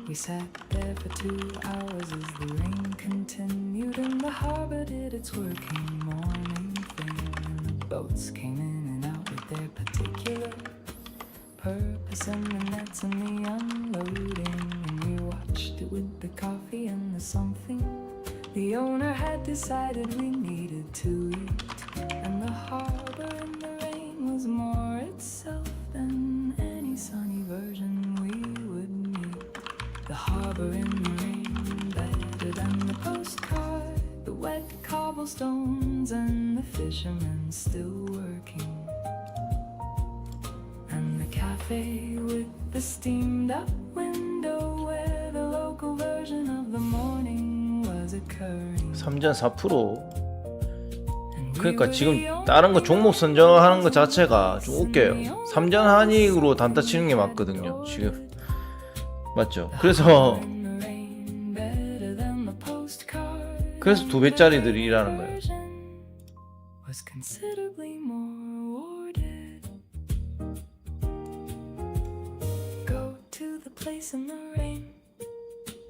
We sat there for 2 hours as the rain continued, and the harbor did its working morning thing, and the boats came in and out with their particular purpose, and the nets and the unloading, and we watched it with the coffee and the something the owner had decided we needed to eat. And the harbor in the rain was more itself than any sunny version we would meet. The harbor in the rain better than the postcard, the wet cobblestones and the fishermen still working. And the cafe with the steamed up window where the local version of the morning was occurring. 3전 4%. 그러니까 지금 다른 거 종목 선정하는 것 자체가 좀 웃겨요. 3전 한익으로 단타 치는 게 맞거든요, 지금. 맞죠? 그래서 2배짜리들이라는 거예요. Was considerably more rewarded. Go to the place in the rain.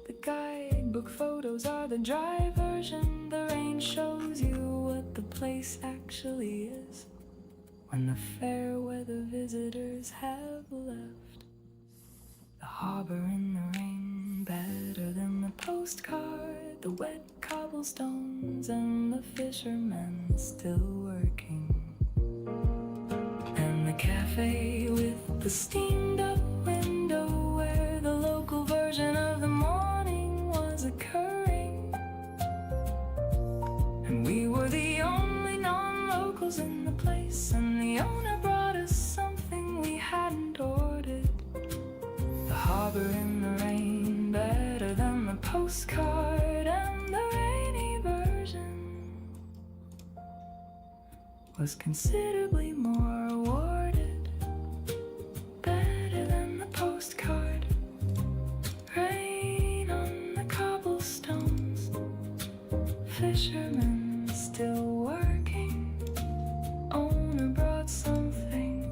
The guidebook photos are the dry version. The rain shows you what the place actually is when the fair weather visitors have left. The harbor in the rain better than the postcard, the wet cobblestones and the fishermen still working. a cafe with the steamed up window where the local version of the morning was occurring. And we were the only non-locals in the place, and the owner brought us something we hadn't ordered. The harbor in the rain, better than the postcard, and the rainy version was considerably more awarded. Better than the postcard, rain on the cobblestones, fishermen still working, owner brought something,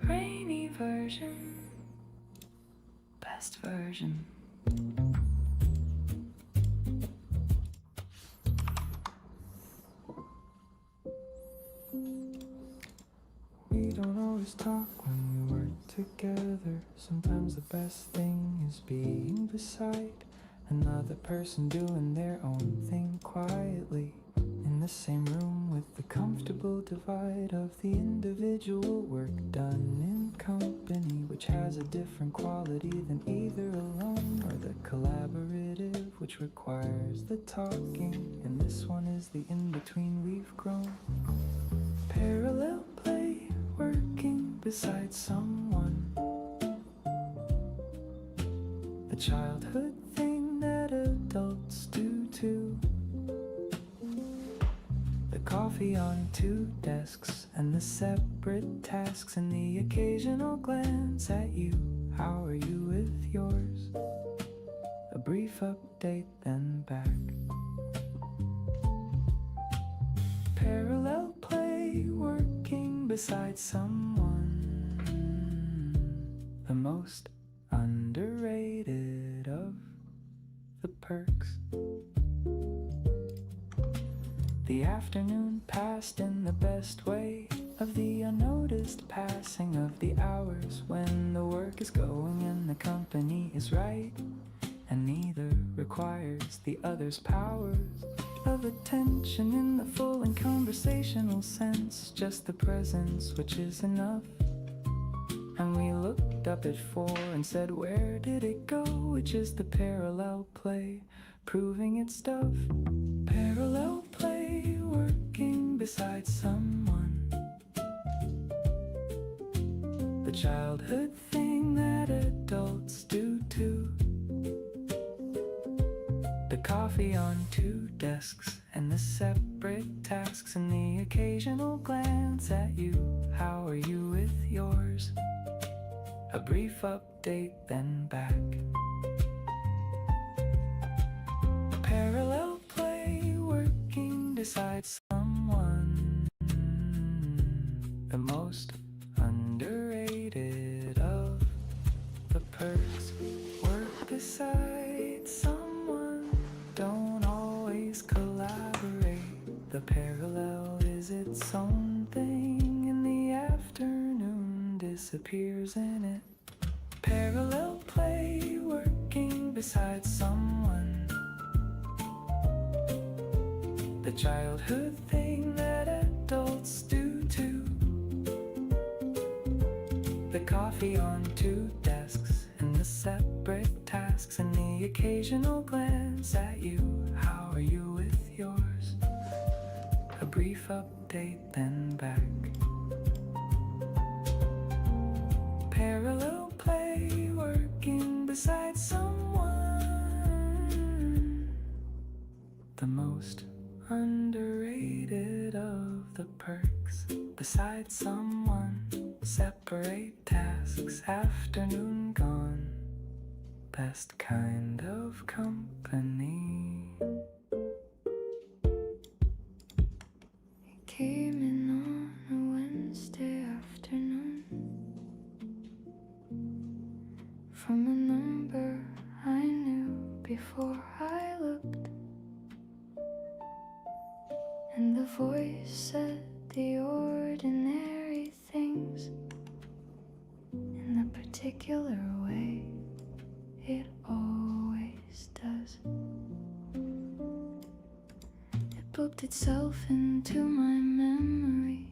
rainy version, best version. We don't always talk when we work together. Sometimes the best thing is being beside another person doing their own thing quietly, in the same room with the comfortable divide of the individual work done in company, which has a different quality than either alone or the collaborative, which requires the talking. And this one is the in-between we've grown. Parallel play, working beside someone. The childhood thing that adults do too. The coffee on two desks and the separate tasks and the occasional glance at you. How are you with yours? A brief update, then back. Parallel play, working beside someone. The most underrated of the perks. The afternoon passed in the best way of the unnoticed passing of the hours, when the work is going and the company is right, and neither requires the other's powers of attention in the full and conversational sense, just the presence, which is enough. And we looked up at 4 and said, where did it go? Which is the parallel play, proving its stuff. Parallel play, working beside someone. The childhood thing that adults do too. The coffee on 2 desks and the separate tasks and the occasional glance at you. How are you with yours? A brief update, then back. Parallel play, working beside someone. The most underrated of the perks. Work beside someone, don't always collaborate. The parallel is its own thing, in the afternoon disappears in it. Parallel play, working beside someone. The childhood thing that adults do too. The coffee on 2 desks and the separate tasks and the occasional glance at you. How are you with yours? A brief update, then back. Parallel play, working beside someone. The most underrated of the perks. Beside someone, separate tasks, afternoon gone. Best kind of company. It came in on a Wednesday afternoon from a number I knew before I looked, and the voice said the ordinary things in the particular way it always does. It booked itself into my memory,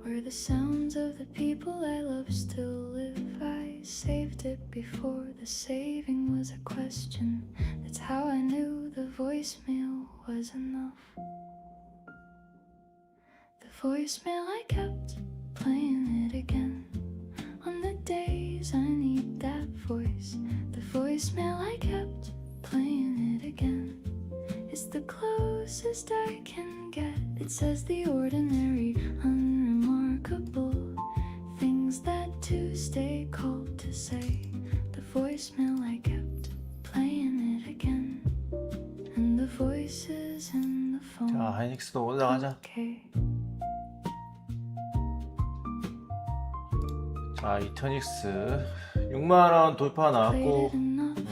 where the the sounds of the people I love still live. I saved it before the saving was a question. That's how I knew the voicemail was enough. The voicemail I kept playing it again on the days I need that voice. The voicemail I kept playing it again. It's the closest I can get. It says the ordinary, unremarkable things that Tuesday called to say. The voicemail I kept playing it again. And the voices in the phone. 자, 하이닉스도 올라가자. Okay. 자, 이터닉스 6만원 돌파 나왔고,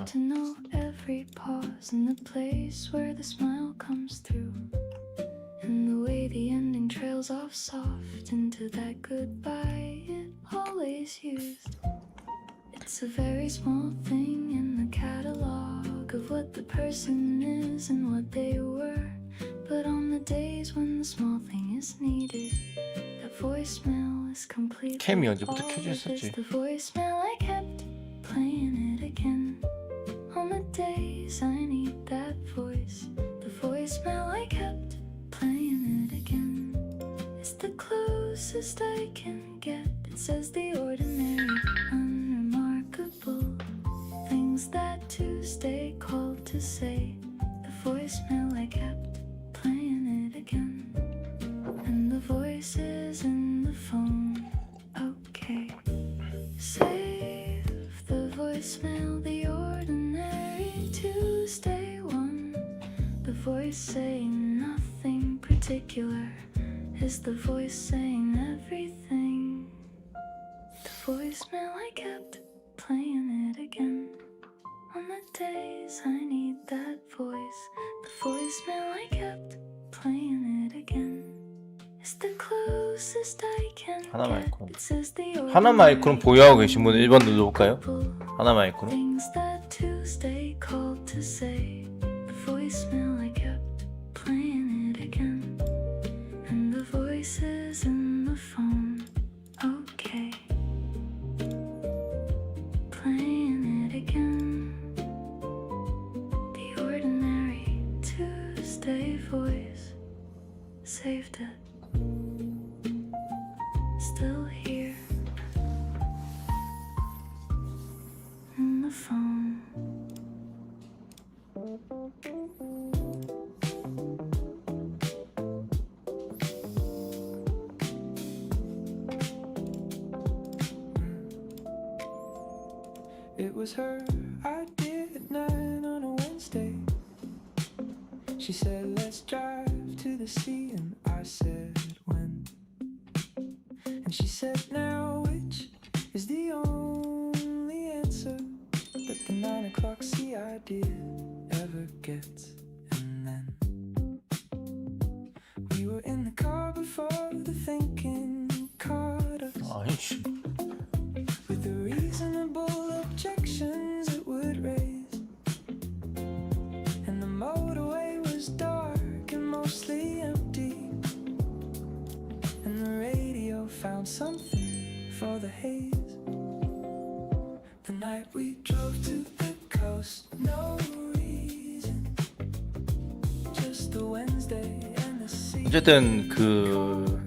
To know every pause in the place where the smile comes through, and the way the ending trails off soft into that goodbye it always used. It's a very small thing in the catalog of what the person is and what they were, but on the days when the small thing is needed, that voicemail is complete. 캠이 언제부터 켜져 있었지? The voicemail I kept playing it again. On the days I need that voice, the voicemail I kept playing it again. It's the closest I can get. It says the ordinary, unremarkable things that Tuesday called to say. The voicemail I kept playing it again. And the voices in the phone. Okay, save the voicemail, the ordinary Tuesday one. The voice saying nothing particular is the voice saying everything. The voicemail I kept playing it again. On the days I need that voice, the voicemail I kept playing it again. It's the closest I can get. It says the 하나 마이크론 보유하고 계신 분 1번 눌러볼까요? 하나 마이크론. things that Tuesday called to say. The voicemail I kept playing it again. And the voices in the phone. Okay, playing it again. The ordinary Tuesday voice. Saved it. Still here in the phone. It was her idea at 9 on a Wednesday. She said, let's drive to the sea, and I said, when? And she said, now which is the only answer that the 9 o'clock sea idea ever gets. And then we were in the car before the thinking caught us 아이씨. with the reasonable objections it would raise. And the motorway was dark and mostly empty, and the radio found something for the haze. The night we drove to the coast, no reason, just the Wednesday and the sea. 어쨌든 그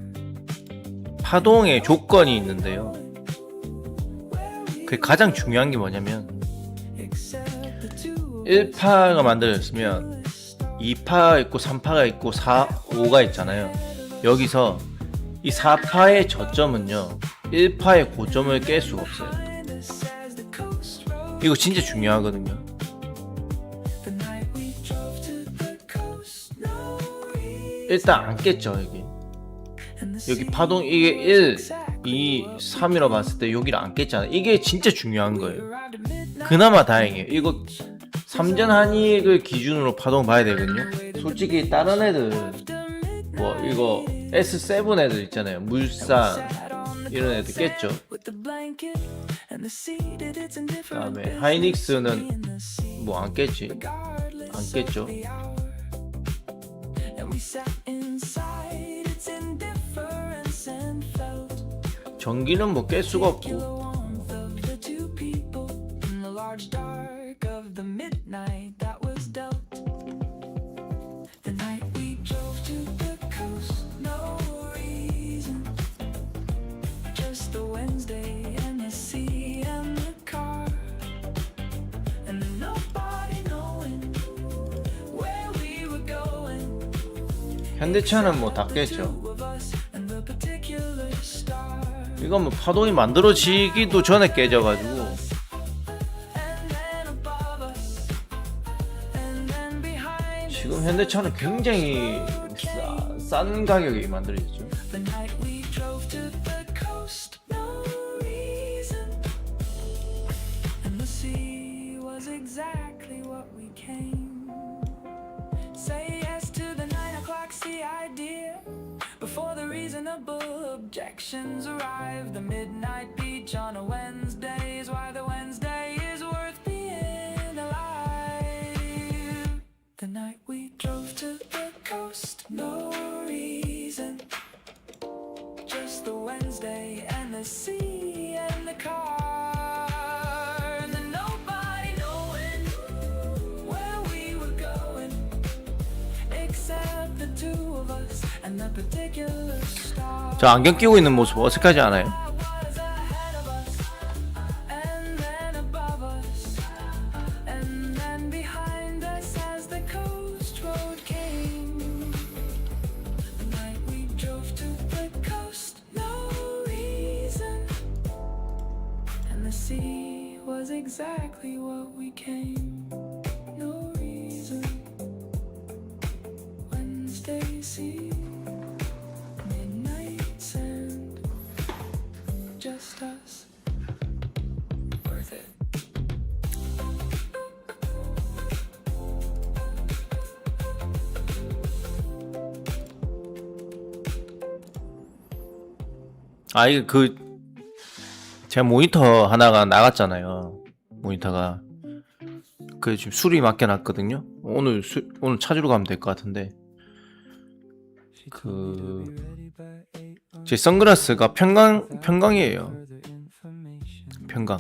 파동의 조건이 있는데요. 그 가장 중요한 게 뭐냐면 1파가 만들어졌으면 2파가 있고 3파가 있고 4, 5가 있잖아요. 여기서 이 4파의 저점은요 1파의 고점을 깰 수가 없어요. 이거 진짜 중요하거든요. 일단 안 깼죠. 여기 파동 이게 1, 2, 3이라고 봤을 때 여기를 안 깼잖아요. 이게 진짜 중요한 거예요. 그나마 다행이에요. 이거 3전 한익을 기준으로 파동 봐야 되거든요. 솔직히 다른 애들 뭐 이거 S7 애들 있잖아요. 물산 이런 애들 깼죠. 그 다음에 하이닉스는 뭐 안 깼지. 안 깼죠. And we sat inside its indifference and felt 전기는 뭐 깰 수가 없고. the two people in the large dark of the midnight that was dealt. The night we drove to the coast, no reason, just a Wednesday and the sea and the car, and nobody knowing where we were going. 현대차는 뭐 다 깼죠. Of us and the particular star. 이건 뭐 파동이 만들어지기도 전에 깨져가지고. And then above us, and then behind us. 지금 현대차는 굉장히 싼 가격에 만들어졌죠. The night we drove to the coast, no reason, and the sea was exactly what we came. Say yes to the 9 o'clock sea idea before the reasonable objections arrive. The midnight beach on a Wednesday is why the Wednesday is worth being alive. The night we drove to the coast, no reason, just the Wednesday and the sea and the car, and then nobody knowing where we were going except the two of us and the particular star. 저 안경 끼고 있는 모습 어색하지 않아요? That was ahead of us, and then above us, and then behind us as the coast road came. The night we drove to the coast, no reason, and the sea was exactly what we came. No reason. Wednesday sea, midnight sand, just us, worth it. 아, 이게 제가 모니터 하나가 나갔잖아요. 모니터가. 그 지금 수리 맡겨놨거든요. 오늘 찾으러 가면 될 것 같은데. 제 선글라스가 평광이에요. 평광.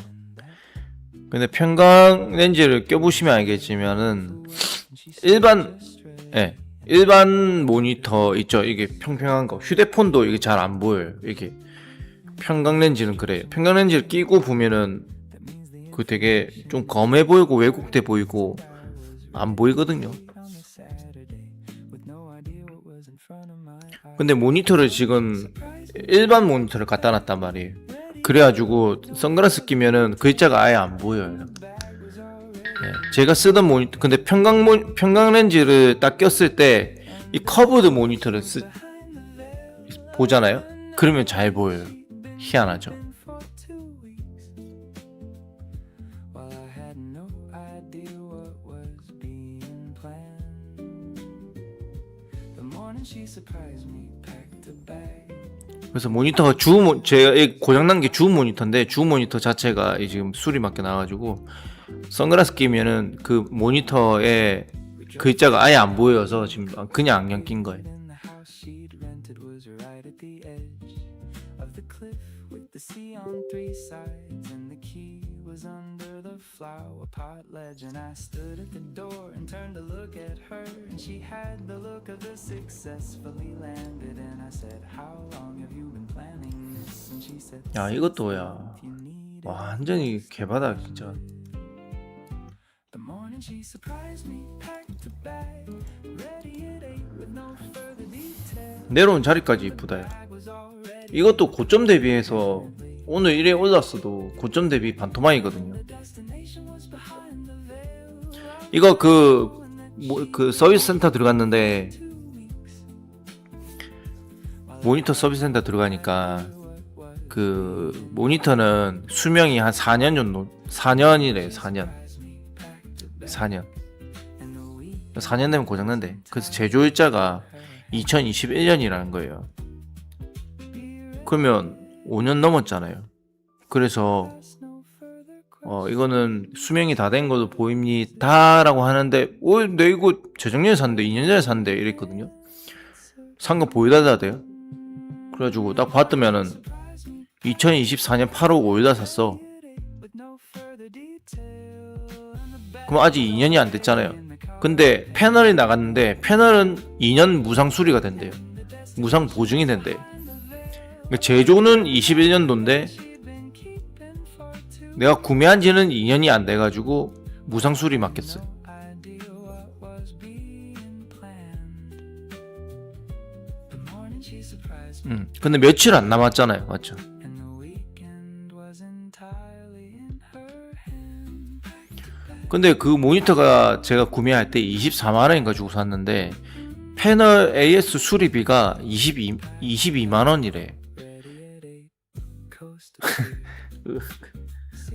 근데 평광 렌즈를 껴보시면 알겠지만은 일반 모니터 있죠. 이게 평평한 거. 휴대폰도 이게 잘 안 보여요. 이게 평광 렌즈는 그래요. 평광 렌즈를 끼고 보면은 그 되게 좀 검해 보이고 왜곡돼 보이고 안 보이거든요. 근데 모니터를 지금 일반 모니터를 갖다 놨단 말이에요. 그래가지고 선글라스 끼면은 글자가 아예 안 보여요. 네, 제가 쓰던 모니터, 근데 평광 렌즈를 딱 꼈을 때 이 커브드 모니터를 보잖아요. 그러면 잘 보여요. 희한하죠. 그래서 모니터가 제가 고장난 게 주 모니터인데 주 모니터 자체가 지금 수리 맡겨 나와가지고 선글라스 끼면은 그 모니터에 글자가 아예 안 보여서 지금 그냥 안경 낀 거예요. Flower pot ledge, and I stood at the door and turned to look at her, and she had the look of the successfully landed, and I said, how long have you been planning this? And she said, 야, 이것도야 완전히 개바다 진짜. The morning she surprised me, packed a bag, ready at 8 with no further detail. 내려온 자리까지 이쁘다. 이것도 고점 대비해서 오늘 1에 올랐어도 고점 대비 반토막이거든요. 이거 그 서비스 센터 들어갔는데 모니터 서비스 센터 들어가니까 그 모니터는 수명이 한 4년 정도 4년이래. 4년 되면 고장난대. 그래서 제조일자가 2021년이라는 거예요. 그러면 5년 넘었잖아요. 그래서 이거는 수명이 다 된 것도 보입니다 라고 하는데 내 이거 재작년에 샀는데 2년 전에 샀는데 이랬거든요. 산 거 보여달라대요. 그래가지고 딱 봤더면은 2024년 8월 5일날 샀어. 그럼 아직 2년이 안 됐잖아요. 근데 패널이 나갔는데 패널은 2년 무상 수리가 된대요. 무상 보증이 된대요. 제조는 21년도인데 내가 구매한 지는 2년이 안 돼가지고 무상 수리 맡겼어요. 근데 며칠 안 남았잖아요. 맞죠? 근데 그 모니터가 제가 구매할 때 24만원인가 주고 샀는데 패널 AS 수리비가 22만원이래.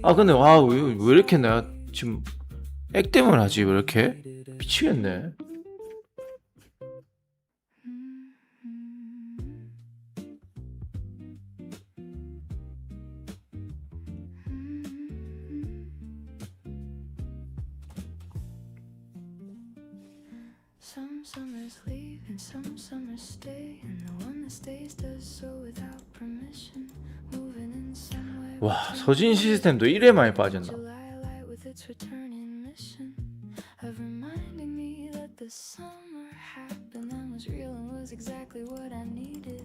아 근데 와 왜 이렇게 내가 지금 액땜을 하지? 왜 이렇게? 미치겠네. Some summers leave and some summers stay, and the one that stays does so without permission, moving in some way. 와 서진 시스템도 이래 많이 빠졌나? July light with its returning mission of reminding me that the summer happened and was real and was exactly what I needed.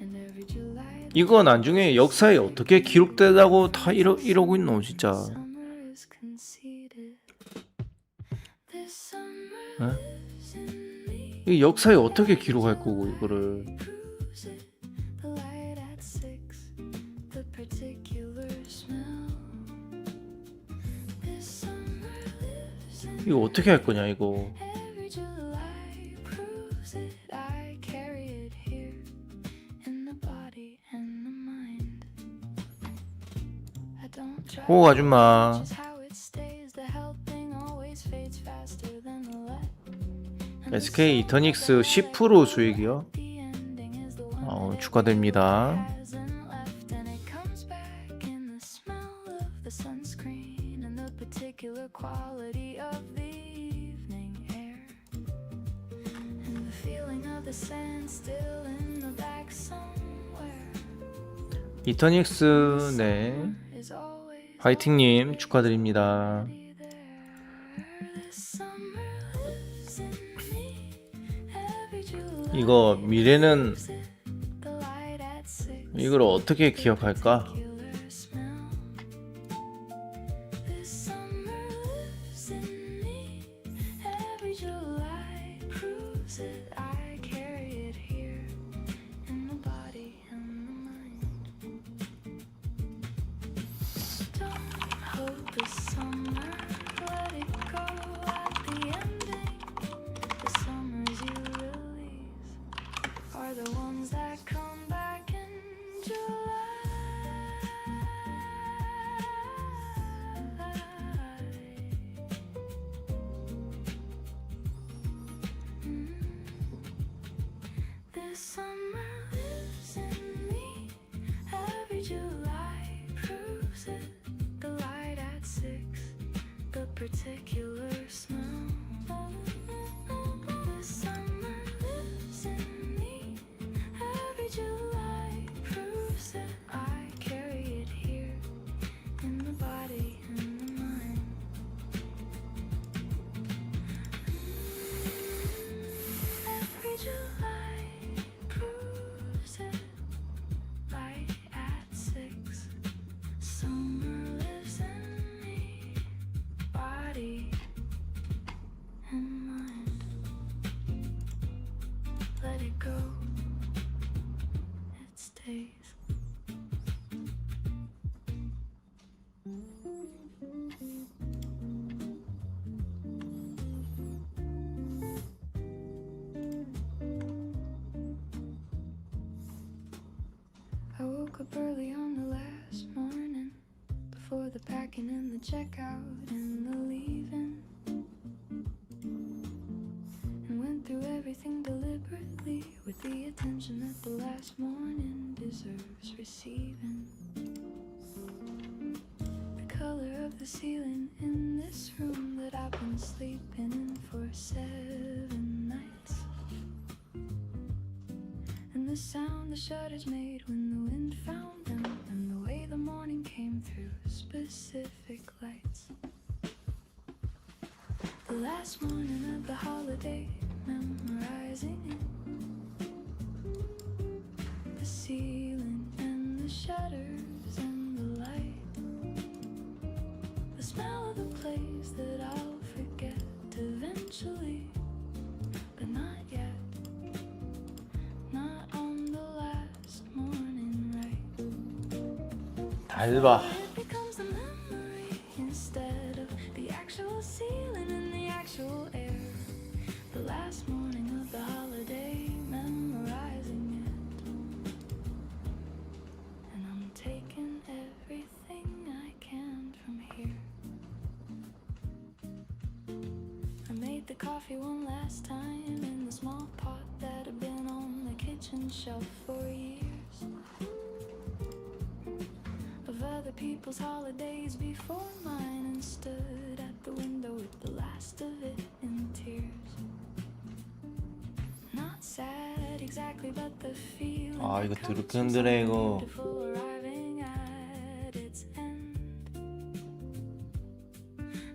And every July 이거 나중에 역사에 어떻게 기록되다고 다 이러고 있노 진짜. summer is conceded. This summer 에? lives in me. 이 역사에 어떻게 기록할 거고 이거를. Cruise it, the light at 6, the particular smell. This summer lives in 이거 어떻게 할 거냐 이거. every July. Proves it, I carry it here in the body and the mind. I don't try 오 아줌마. just how it stays. The health thing always fades faster than the light. SK 이터닉스 10% 수익이요. The ending is the one 축하드립니다. hasn't left, and it comes back in the smell of the sunscreen and the particular quality of the evening air and the feeling of the sand still in the back somewhere. 이터닉스 네 Is always 파이팅님 축하드립니다. there. This summer lives in me. Every July 이거 미래는 the light at 6. 이걸 어떻게 기억할까? Particular smell. This summer lives in me. Every July proves it. I carry it here in the body and the mind. Don't hold the summer, let it go at the ending. The summers you release are the ones that come back in July. This summer lives in me. Every July proves it. The light at 6, the particular smell. This summer lives in me. Every July proves it. I carry it here in the body and the mind. Every July proves it. Light at 6. Summer lives in me. Body and mind. Let it go. It stays. I woke up early on the last morning, before the packing and the checkout and the leaving, and went through everything deliberately with the attention that the last morning deserves receiving. The color of the ceiling in this room that I've been sleeping in for 7 nights, and the sound the shutters made when the wind found them, and last morning of the holiday, memorizing it. The ceiling and the shutters and the light. The smell of the place that I'll forget eventually, but not yet. Not on the last morning, right? 달바. It becomes a memory instead of the actual ceiling and the actual air. The last morning of the holiday, memorizing it. And I'm taking everything I can from here. I made the coffee one last time in the small pot that had been on the kitchen shelf for years. Of other people's holidays before mine, and stood at the window with the last of it in tears. Not sad exactly, but the feeling 아, 이거 that comes 드럽게 from 흔드네, something 이거. beautiful arriving at its end.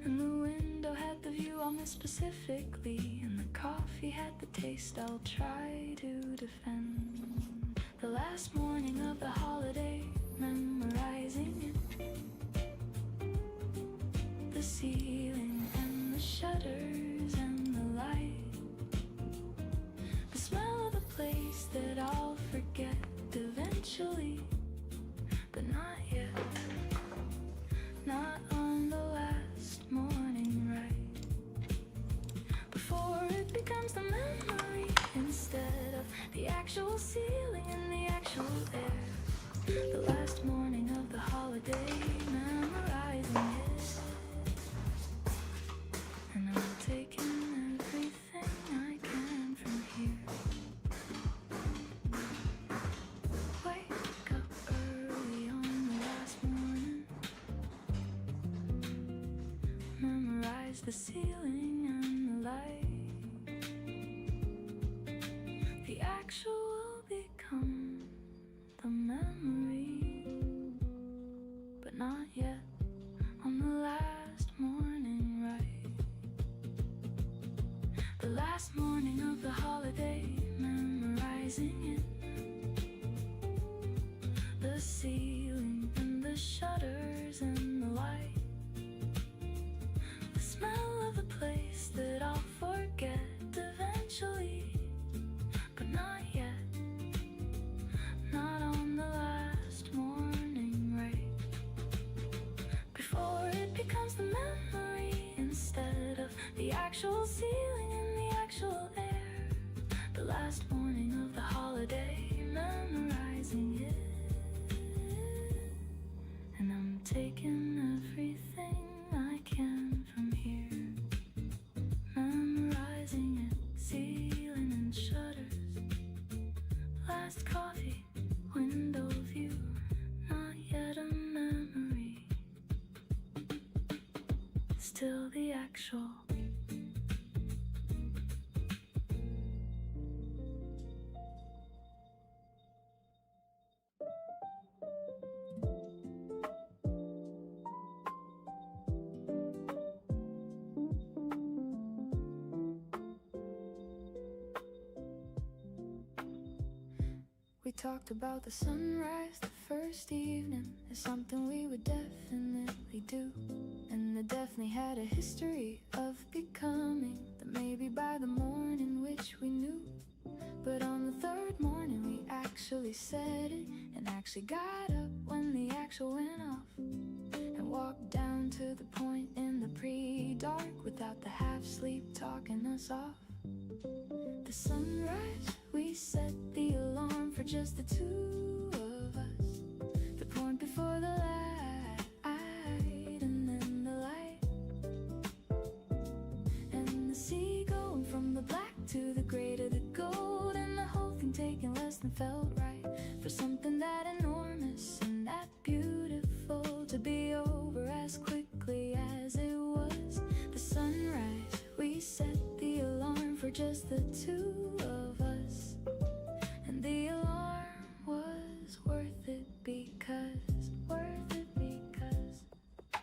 And the window had the view on this specifically, and the coffee had the taste I'll try to defend. The last morning of the holiday, memorizing it. The ceiling and the shutters and the light. The smell of the place that I'll forget eventually, but not yet. Not on the last morning, right? Before it becomes the memory instead of the actual ceiling and the actual air. The last morning of the holiday, memorizing it. And I'm taking everything I can from here. Wake up early on the last morning. Memorize the ceiling and the light. The actual will become the memory, but not yet on the last morning, right? The last morning of the holiday, memorizing it. The ceiling and the shutters and the light. The smell of the place that I'll forget eventually, but not yet. Not on the last morning, right? Before it becomes the memory instead of the actual ceiling and the actual air. The last morning of the holiday, memorizing it. And I'm taking everything I can from here. Memorizing it, ceiling and shutters. Last coffee, window view, not yet a memory. Still the actual. We talked about the sunrise the first evening as something we would definitely do. And it definitely had a history of becoming the maybe by the morning which we knew. But on the third morning we actually said it, and actually got up when the actual went off, and walked down to the point in the pre-dark without the half-sleep talking us off. The sunrise, we set the alarm for just the two of us. The point before the light, and then the light. And the sea going from the black to the gray to the gold, and the whole thing taking less than felt right. For something that enormous and that beautiful to be over as quickly as it was. The sunrise, we set the alarm for just the two of us. And the alarm was worth it because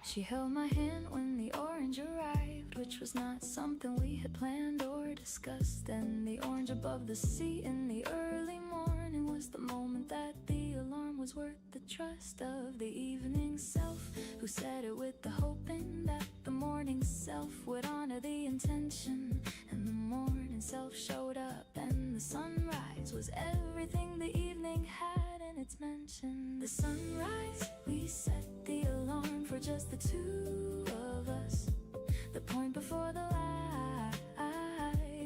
she held my hand when the orange arrived. which was not something we had planned or discussed. And the orange above the sea in the early morning was the moment that the alarm was worth the trust of the evening self, who said it with the hoping that the morning self would honor the intention. And the morning self showed up, and the sunrise was everything the evening had in its mention. The sunrise, we set the alarm for just the two of us, the point before the light,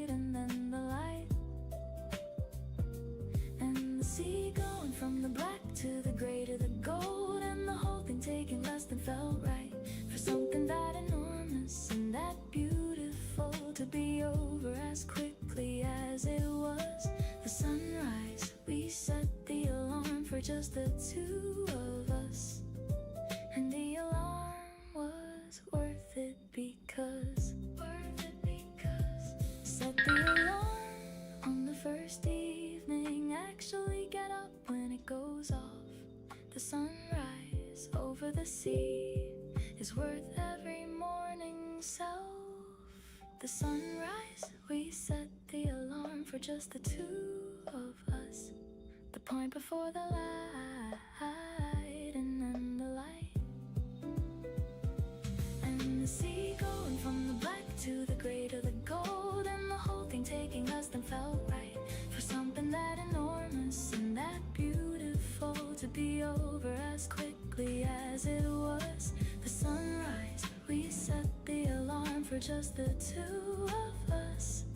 and then the light, and the sea going from the black to the gray to the gold, and the whole thing taking less than felt right, for something that enormous and that beautiful to be over as quickly as it was. The sunrise, we set the alarm for just the two of us, and the alarm was worth it because set the alarm on the first evening. Actually get up when it goes off. The sunrise over the sea is worth every morning self. The sunrise, we set the alarm for just the two of us, the point before the light, and then the light, and the sea going from the black to the gray to the gold, and the whole thing taking less than felt right, for something that enormous and that beautiful to be over as quickly as it was. The sunrise, we set the alarm for just the two of us,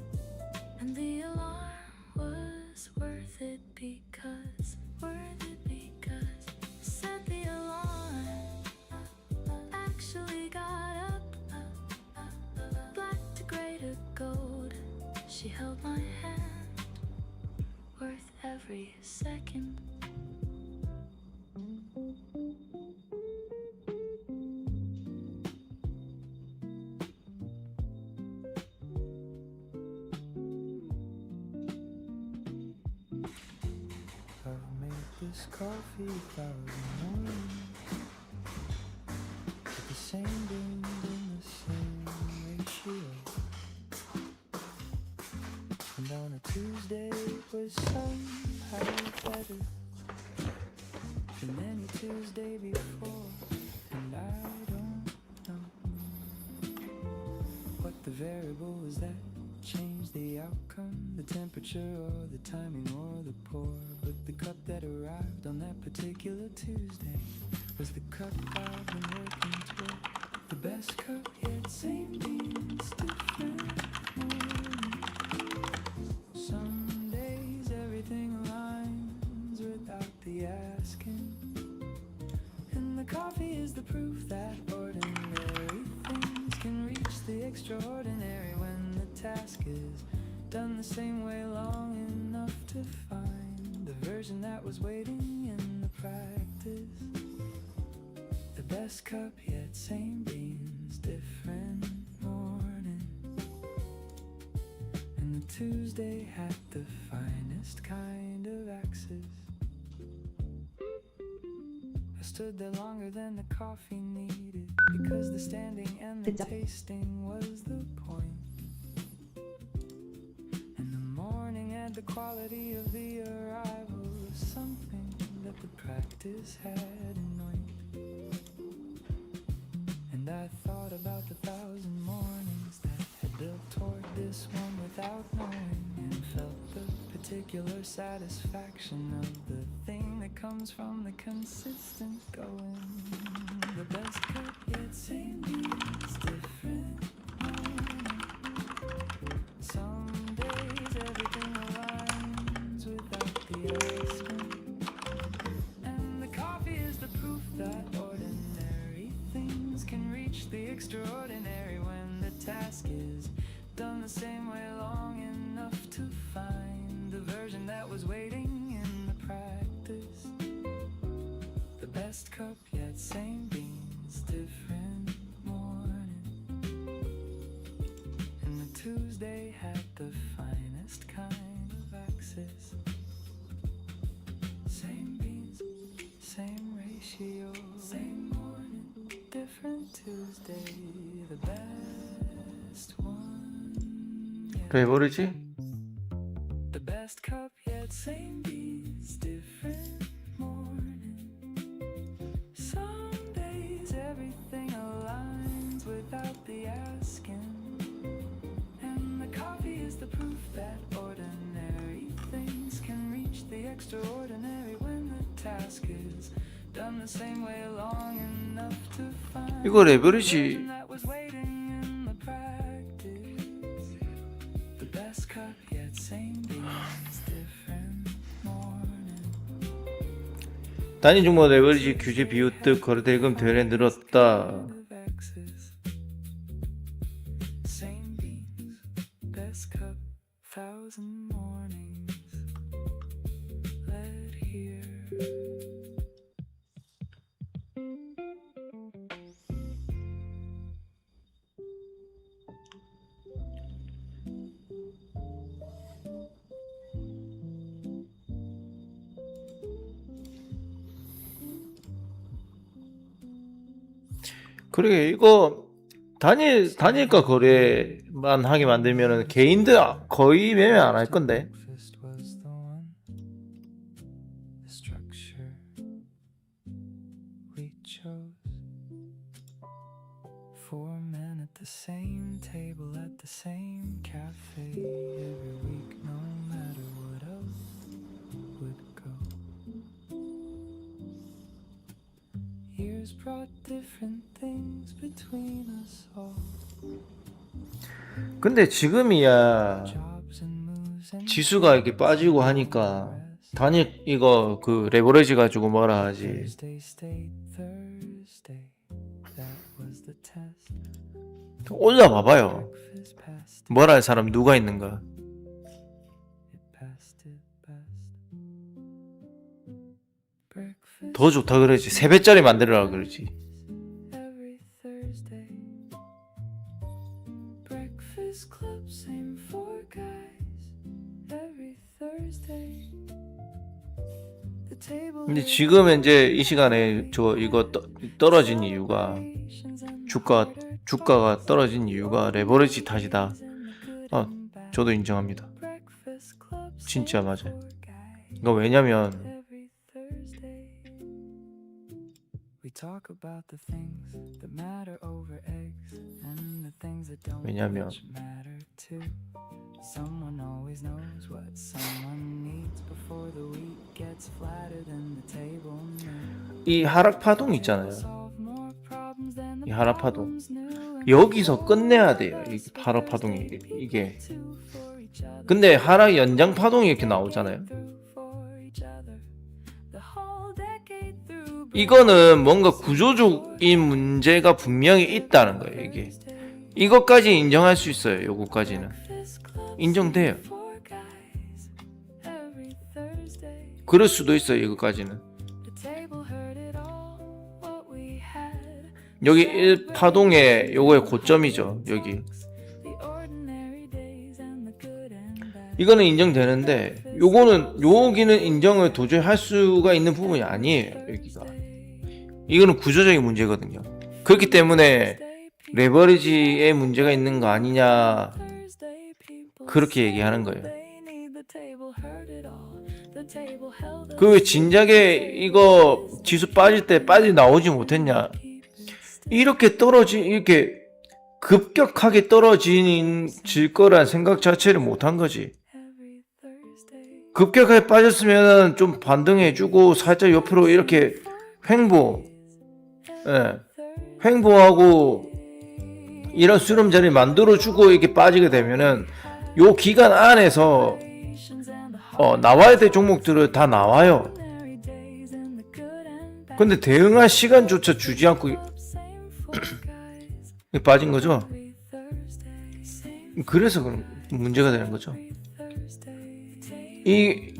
and the alarm was worth it because set the alarm, actually got up, black to gray to gold. She held my hand, worth every second. This coffee 1,000 mornings with the same beans in the same ratio. And on a Tuesday it was somehow better than any Tuesday before. And I don't know what the variable was that changed the outcome, the temperature or the timing or the pour. But the cup that arrived on that particular Tuesday was the cup I've been working toward. The best cup yet, same beans, different morning. Some days everything aligns without the asking, and the coffee is the proof that ordinary things can reach the extraordinary when the task is done the same way long enough to find the version that was waiting in the practice. The best cup yet, same beans, different morning. And the Tuesday had the finest kind of axes. I stood there longer than the coffee needed, because the standing and the tasting was the point. The quality of the arrival was something that the practice had anointed. And I thought about the 1,000 mornings that had built toward this one without knowing, and felt the particular satisfaction of the thing that comes from the consistent going. The best cup yet, same beans, different morning. Some days everything extraordinary when the task is done the same way long enough to find the version that was waiting in the practice. The best cup yet, same beans, different morning. And the Tuesday had the finest kind of axis. Same beans, same ratio, same morning, different Tuesday, the best. 레버리지? The best cup yet, same beats, different morning. Some days everything aligns without the asking, and the coffee is the proof that ordinary things can reach the extraordinary when the task is done the same way long enough to find 이거 레버리지. that was waiting in the practice. The best cup yet, same beats, different morning. 단위 중모 레버리지 규제 비웃듯 거래대금 대회 늘었다. Of X's. Same beans, best cup, thousand mornings. Let here. 그러게 이거 단일가 거래만 하게 만들면은 개인들 거의 매매 안 할 건데. Breakfast was the one. The structure we chose. 4 men at the same table at the same cafe every week, no matter what else would go. Years brought different things between us all. 근데 지금이야 Jobs and moves and 지수가 이렇게 빠지고 하니까 단일 이거 그 레버리지 가지고 뭐라 하지. Thursday stayed Thursday. That was the test. 올라봐봐요. Breakfast passed 뭐라 할 사람 누가 있는가. it passed it best. Breakfast 더 좋다 그러지. 3배짜리 만들어라 그러지. every Thursday. Breakfast club same for guys every Thursday. The table 근데 지금 현재 이 시간에 저 이거 떨어진 이유가 주가가 떨어진 이유가 레버리지 탓이다. 아, 저도 인정합니다. 진짜 맞아요. 이거 왜냐면 every Thursday. We talk about the things that matter over eggs and the things that don't 왜냐면 which matter too. Someone always knows what someone needs before the wheat gets flatter than the table knew. 이 하락 파동 있잖아요. Solve more problems than 이 the 하락 파동 problems new and 여기서 끝내야 돼요. 이 하락 파동이 이게. two for each other. 근데 하락 연장 파동이 이렇게 나오잖아요. Through for each other. The whole decade through. 이거는 뭔가 구조적인 문제가 분명히 있다는 거예요. 이게 이것까지 인정할 수 있어요. 요거까지는 인정돼요. For guys every Thursday. 그럴 수도 있어요. 이것까지는 The table heard it all what we had. 여기 1파동의 요거의 고점이죠. 여기 The ordinary days and the good and bad. 이거는 인정되는데 요거는 여기는 인정을 도저히 할 수가 있는 부분이 아니에요. 여기가 이거는 구조적인 문제거든요. 그렇기 때문에 레버리지에 문제가 있는 거 아니냐 Thursday people 그렇게 얘기하는 거예요. they need the table heard it all. The table held us. 그 진작에 이거 지수 빠질 때 빨리 나오지 못했냐. 이렇게 이렇게 급격하게 떨어질 거란 생각 자체를 못한 거지. Every Thursday. 급격하게 빠졌으면 좀 반등해주고 살짝 옆으로 이렇게 횡보하고 이런 수렴 자리 만들어주고 이렇게 빠지게 되면은 요 기간 안에서 나와야 될 종목들을 다 나와요. Ordinary days and the good and bad. 근데 대응할 시간조차 주지 않고 Same for guys 빠진 거죠. every Thursday. Same 그래서 그런 문제가 되는 거죠. Thursday. 이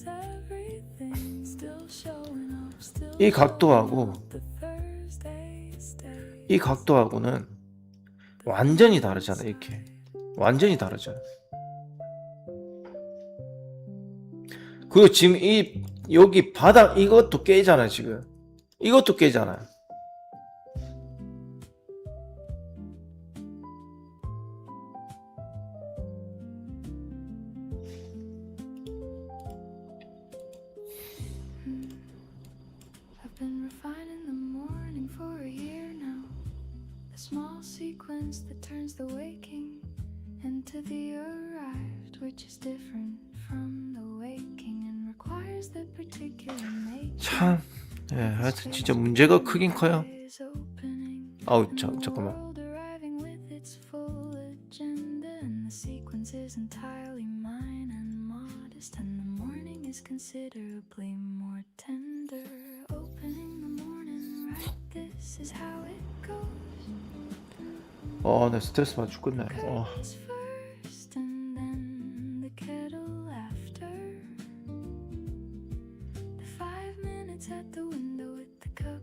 Everything still showing up. Still 이 각도하고 the Thursday stay. 이 각도하고는 완전히 다르잖아. 이렇게 완전히 다르잖아. 그 지금 이 여기 바닥 이것도 깨잖아. 지금 이것도 깨잖아. been refining the morning for a year now. The small sequence that turns the waking into the arrived, which is different from the waking and requires the particular making. 참, 예, 하여튼 진짜 문제가 크긴 커요. 아우, 잠깐만. World arriving with its full agenda, and the sequence is entirely mine and modest, and the morning is considerably more tender. Opening the morning right, this is how it goes. 나 스트레스 받아 죽겠네. Curtains first and then the kettle after. The 5 minutes at the window with the cup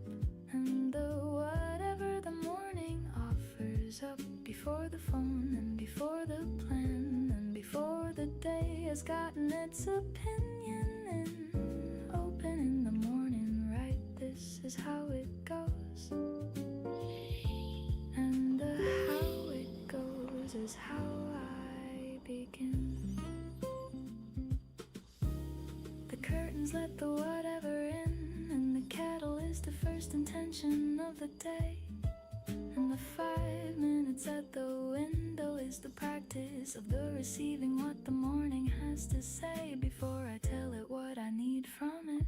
and the whatever the morning offers up, before the phone and before the plan and before the day has gotten its opinion in. Opening the morning right, this is how it goes. And the how it goes is how I begin. The curtains let the whatever in, and the kettle is the first intention of the day. And the 5 minutes at the window is the practice of the receiving what the morning has to say, before I tell it what I need from it,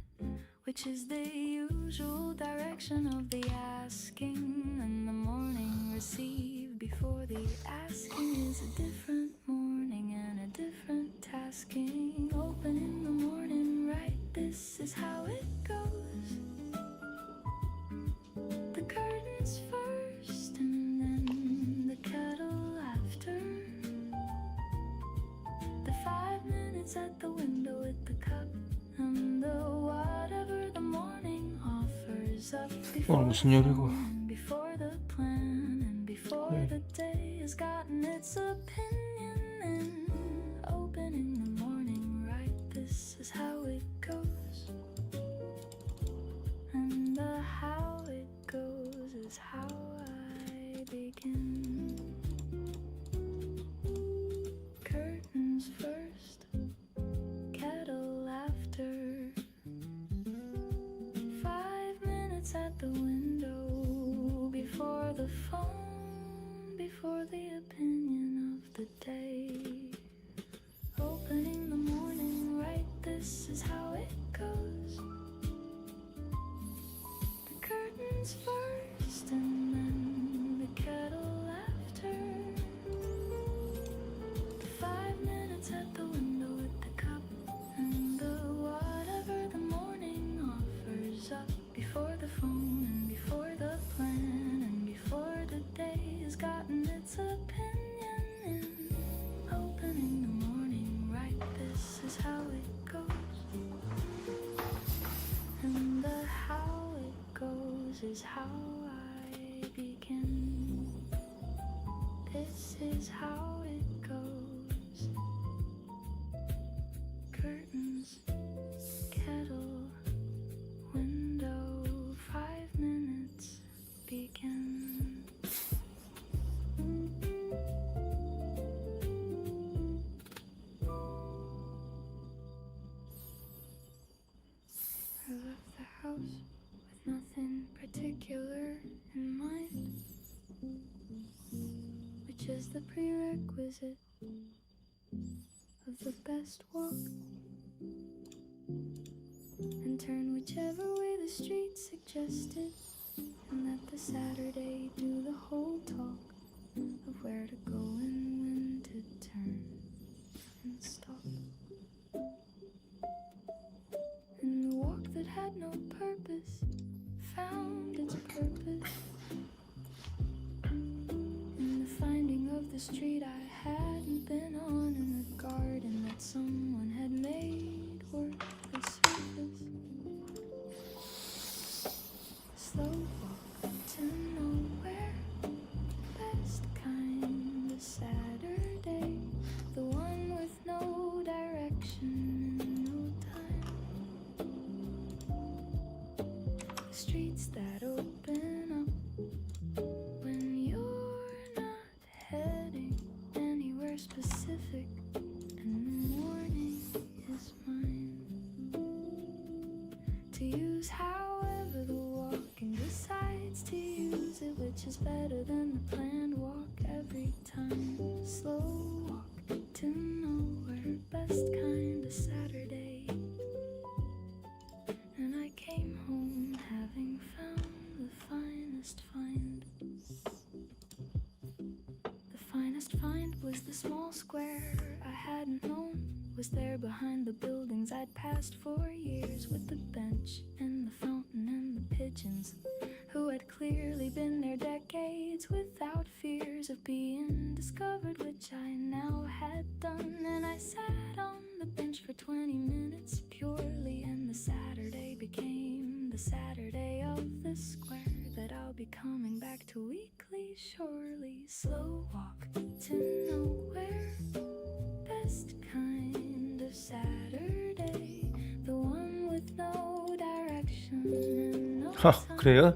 which is the usual direction of the asking. And the morning received before the asking is a different morning and a different tasking. Opening the morning right, this is how it goes. The curtains first and then the kettle after. The 5 minutes at the window with the cup and the whatever the morning offers up, before 무슨 요리고? before the plan and before the day has gotten its opinion in. Opening the morning right, this is how it goes. And the how it goes is how I begin. Curtains first, kettle after. 5 minutes at the window, before the phone, before the opinion of the day. Opening the morning right, this is how it goes. The curtains first and then the kettle after. The 5 minutes at the window with the cup and the whatever the morning offers up, before the phone and before the plan and before the day has gotten its opinion in. Opening the morning right, this is how it goes. And the how it goes is how I begin. This is how it goes. Curtains, kettle, window, 5 minutes begin. I left the house with nothing particular in mind, which is the prerequisite of the best walk, and turn whichever way the street suggested, and let the Saturday do the whole talk of where to go and when to turn and stop. And the walk that had no purpose found its purpose in the finding of the street I hadn't been on, in the garden that someone had made worth the surface. Slow walk to nowhere, best kind of Saturday, the one with no direction and no time. The streets that open up when you're not heading anywhere specific, and the morning is mine to use use however the walking decides to use it, which is better than the planned walk every time. Slow walk to nowhere, best kind of Saturday. And I came home having found the finest find. The finest find was the small square I hadn't known was there behind the buildings I'd passed for years, with the bench and the fountain and the pigeons who had clearly been there decades without fears of being discovered, which I now had done. And I sat on the bench for 20 minutes purely, and the Saturday became the Saturday of the square that I'll be coming back to weekly, surely. Slow walk to nowhere, best kind of Saturday, the one with no direction and no 하, time. 그래요?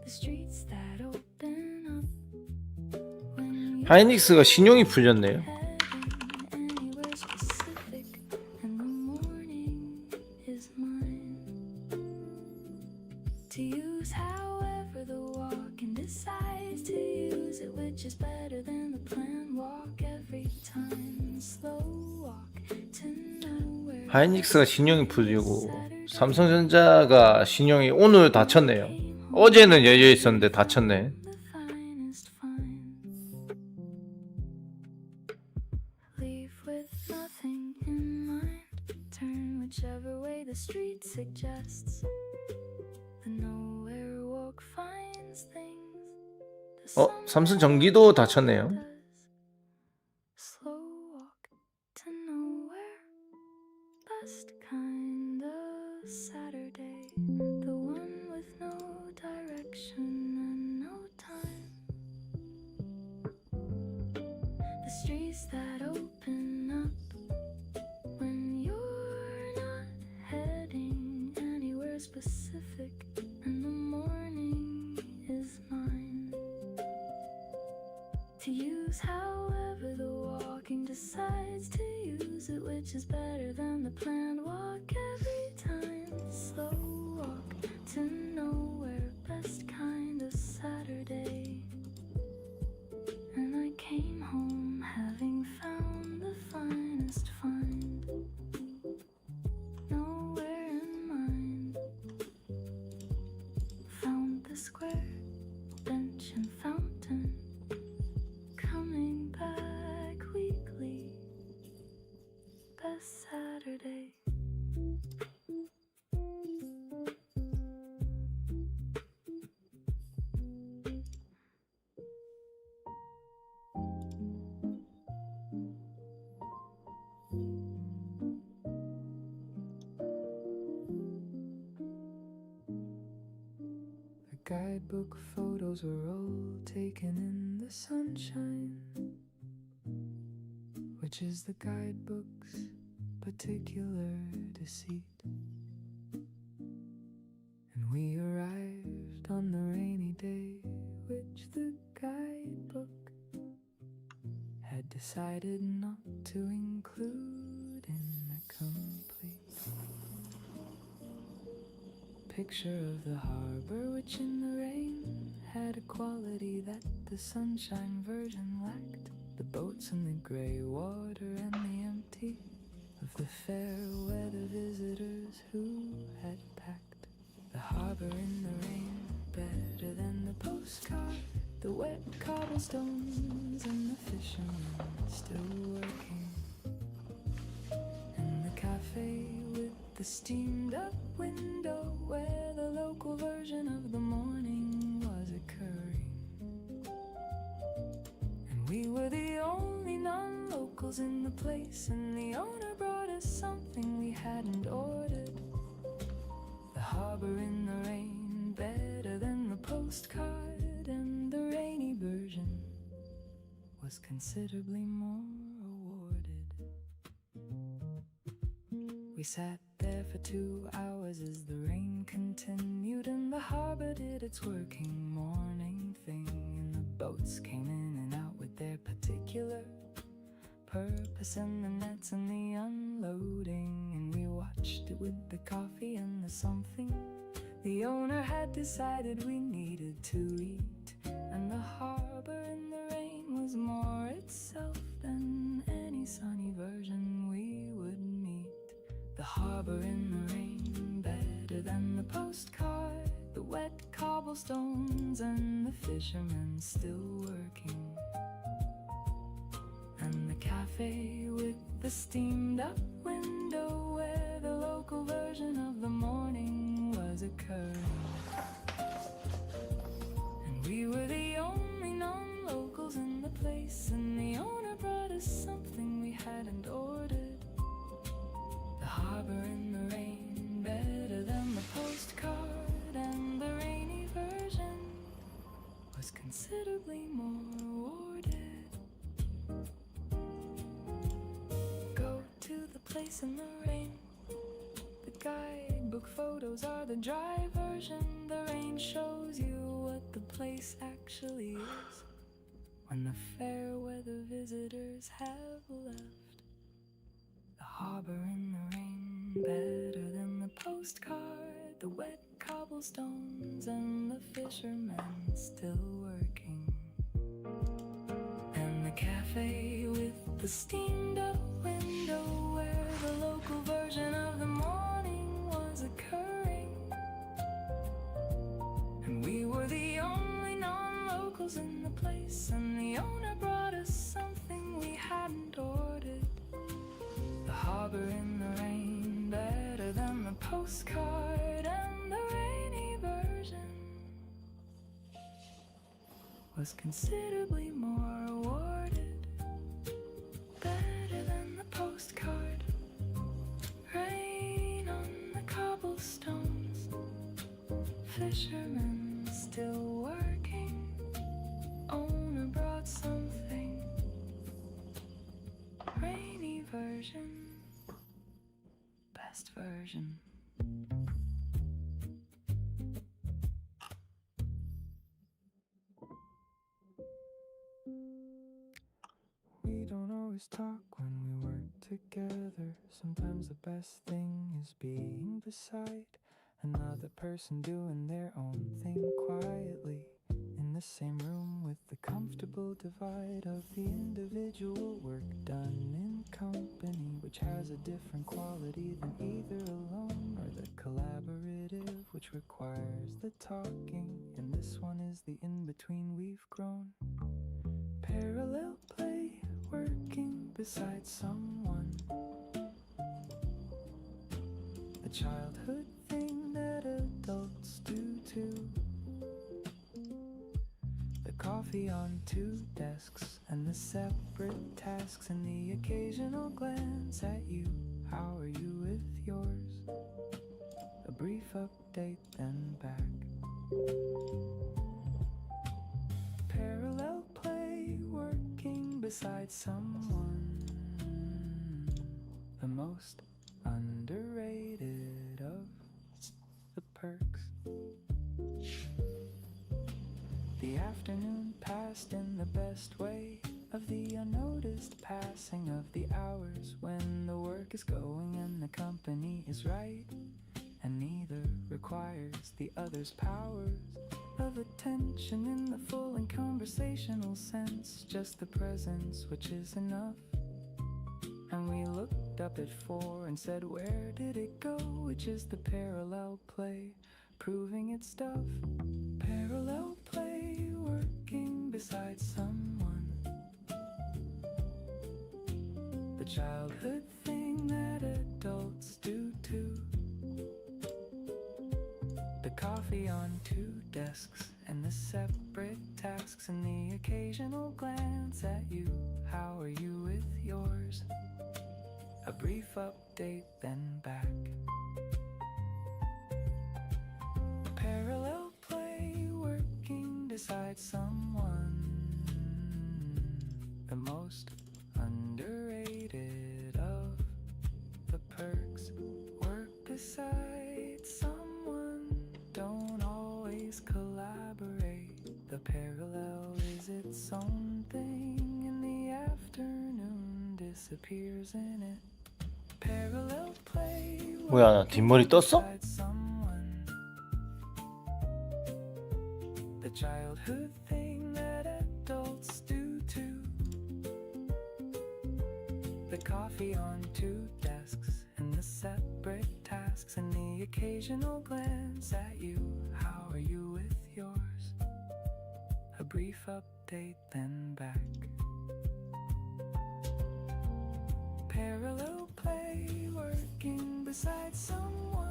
The streets that open up when you're 하이닉스가 신용이 풀렸네요. heading anywhere specific, and the morning is mine to use however the walking decides to use it, which is better than the planned walk every time. Slow walk to nowhere. 하이닉스가 신용이 풀리고 삼성전자가 신용이 오늘 닫혔네요. 어제는 열려 있었는데 닫혔네. The finest find. Leave with nothing in mind. Turn whichever way the street suggests. The nowhere walk finds things. The 삼성 전기도 닫혔네요. does. Slow walk to nowhere. Best kind of Saturday. The one with no direction and no time. The streets that open up when you're not heading anywhere specific, and the morning is mine to use however the walking decides to use it, which is better than the planned walk every time. Slow walk to nowhere, best kind of Saturday. And I came home having found the finest find. Nowhere in mind. Found the square, bench and fountain. Coming back weekly, best Saturday. The guidebook photos were all taken in the sunshine, which is the guidebook's particular deceit. And we arrived on the rainy day, which the guidebook had decided not to include in the complete picture of the harbor, which in the rain had a quality that the sunshine version lacked. The boats in the grey water and the empty of the fair weather visitors who had packed. The harbor in the rain better than the postcard. The wet cobblestones and the fishermen still working. And the cafe with the steamed up window where the local version of the morning was occurring. And we were the only non-locals in the place, and the owner brought us something we hadn't ordered. The harbor in the rain better than the postcard, and the rainy version was considerably more awarded. We sat there for 2 hours as the rain continued, and the harbor did its working morning thing, and the boats came in and out with their particular purpose, and the nets and the unloading, and we watched it with the coffee and the something. The owner had decided we needed to eat, and the harbor in the rain was more itself than any sunny version we would meet. The harbor in the rain, better than the postcard, the wet cobblestones and the fishermen still working, and the cafe with the steamed up window where the local version of the morning was occurring. And we were the only non-locals in the place, and the owner brought us something we hadn't ordered. The harbor in the rain, better than the postcard, and the rainy version was considerably more rewarded. Go to the place in the rain. The guidebook photos are the dry version. The rain shows you what the place actually is when the fair weather visitors have left. The harbor in the rain, better than the postcard, the wet cobblestones and the fishermen still working, and the cafe with the steamed up window where the local version of the morning was occurring. And we were the only non-locals in the place, and the owner brought us something we hadn't ordered. The harbor in the rain, better than the postcard, and the rainy version was considerably more rewarded. Better than the postcard, rain on the cobblestones, fishermen still working, owner brought something, rainy version, best version. We don't always talk when we work together. Sometimes the best thing is being beside another person doing their own thing quietly, in the same room with the comfortable divide of the individual work done in company, which has a different quality than either alone or the collaborative, which requires the talking. And this one is the in-between we've grown. Parallel play, working beside someone. The childhood thing that adults do too. The coffee on two desks and the separate tasks and the occasional glance at you. How are you with yours? A brief update, then back. Parallel play, working beside someone. The most underrated of the perks. The afternoon passed in the best way of the unnoticed passing of the hours, when the work is going and the company is right, and neither requires the other's powers of attention in the full and conversational sense, just the presence, which is enough. And we looked up at 4 and said, where did it go? Which is the parallel play, proving its stuff. Parallel play, working beside someone. The childhood thing that adults do too. The coffee on two desks and the separate tasks and the occasional glance at you. How are you with yours? A brief update, then back. Parallel play, working beside someone. The most underrated of the perks. Work beside someone. Don't always collaborate. The parallel is its own thing, and the afternoon disappears in it. Parallel play 뭐야, 나 뒷머리 떴어? beside someone. The childhood thing that adults do too. The coffee on two desks and the separate tasks and the occasional glance at you. How are you with yours? A brief update, then back. Parallel play, working beside someone.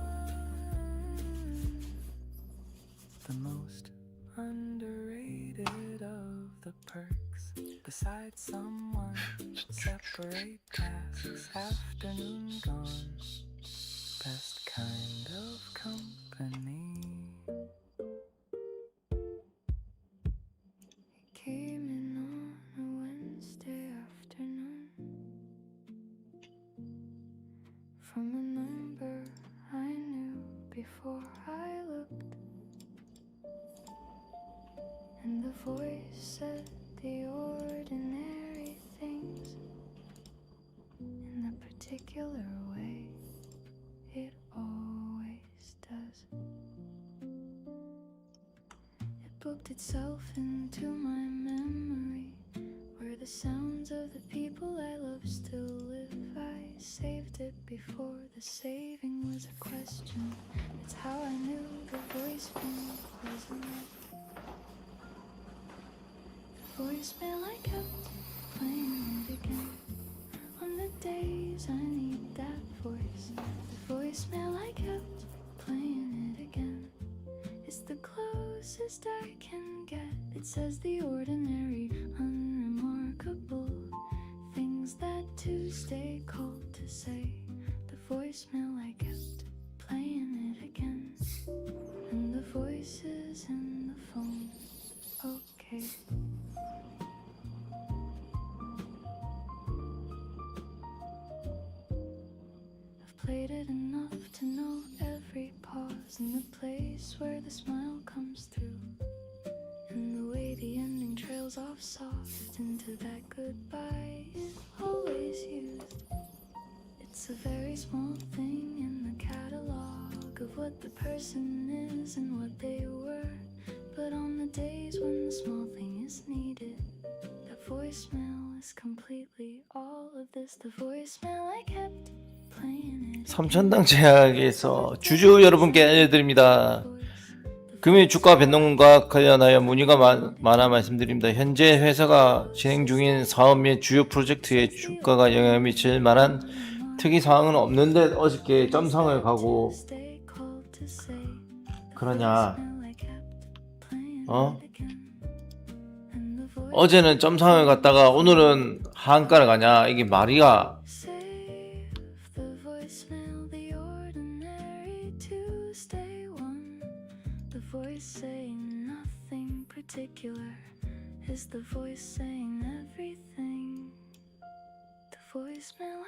The most underrated of the perks. Beside someone, separate tasks, afternoon gone. Best kind of company. Came in on a Wednesday afternoon from a number I knew before I looked, and the voice said the ordinary things in the particular way it always does. It booked itself into my memory, where the sounds of the people I love still live. I saved it before the saving was a question. It's how I knew the voicemail wasn't right. The voicemail, I kept playing it again on the days I need that voice. The voicemail, I kept playing it again. It's the closest I can get. It says the ordinary, unremarkable things that Tuesday called to say. The voicemail, I kept playing it again, and the voices in the phone. Okay. I've played it enough to know every pause and the place where the smile comes through, and the way the ending trails off soft into that goodbye is always used. It's a very small thing in the catalog of what the person is and what they were, but on the days when the small thing is needed, the voicemail is completely all of this. The voicemail, I kept playing it. 삼천당 제약에서 주주 여러분께 알려드립니다. 금일 주가 변동과 관련하여 문의가 많아 말씀드립니다. 현재 회사가 진행 중인 사업 및 주요 프로젝트에 주가가 영향을 미칠 만한 특이 사항은 없는데 어저께 점상을 가고 그러냐? 어제는 점상을 갔다가 오늘은 하한가를 가냐? 이게 말이야.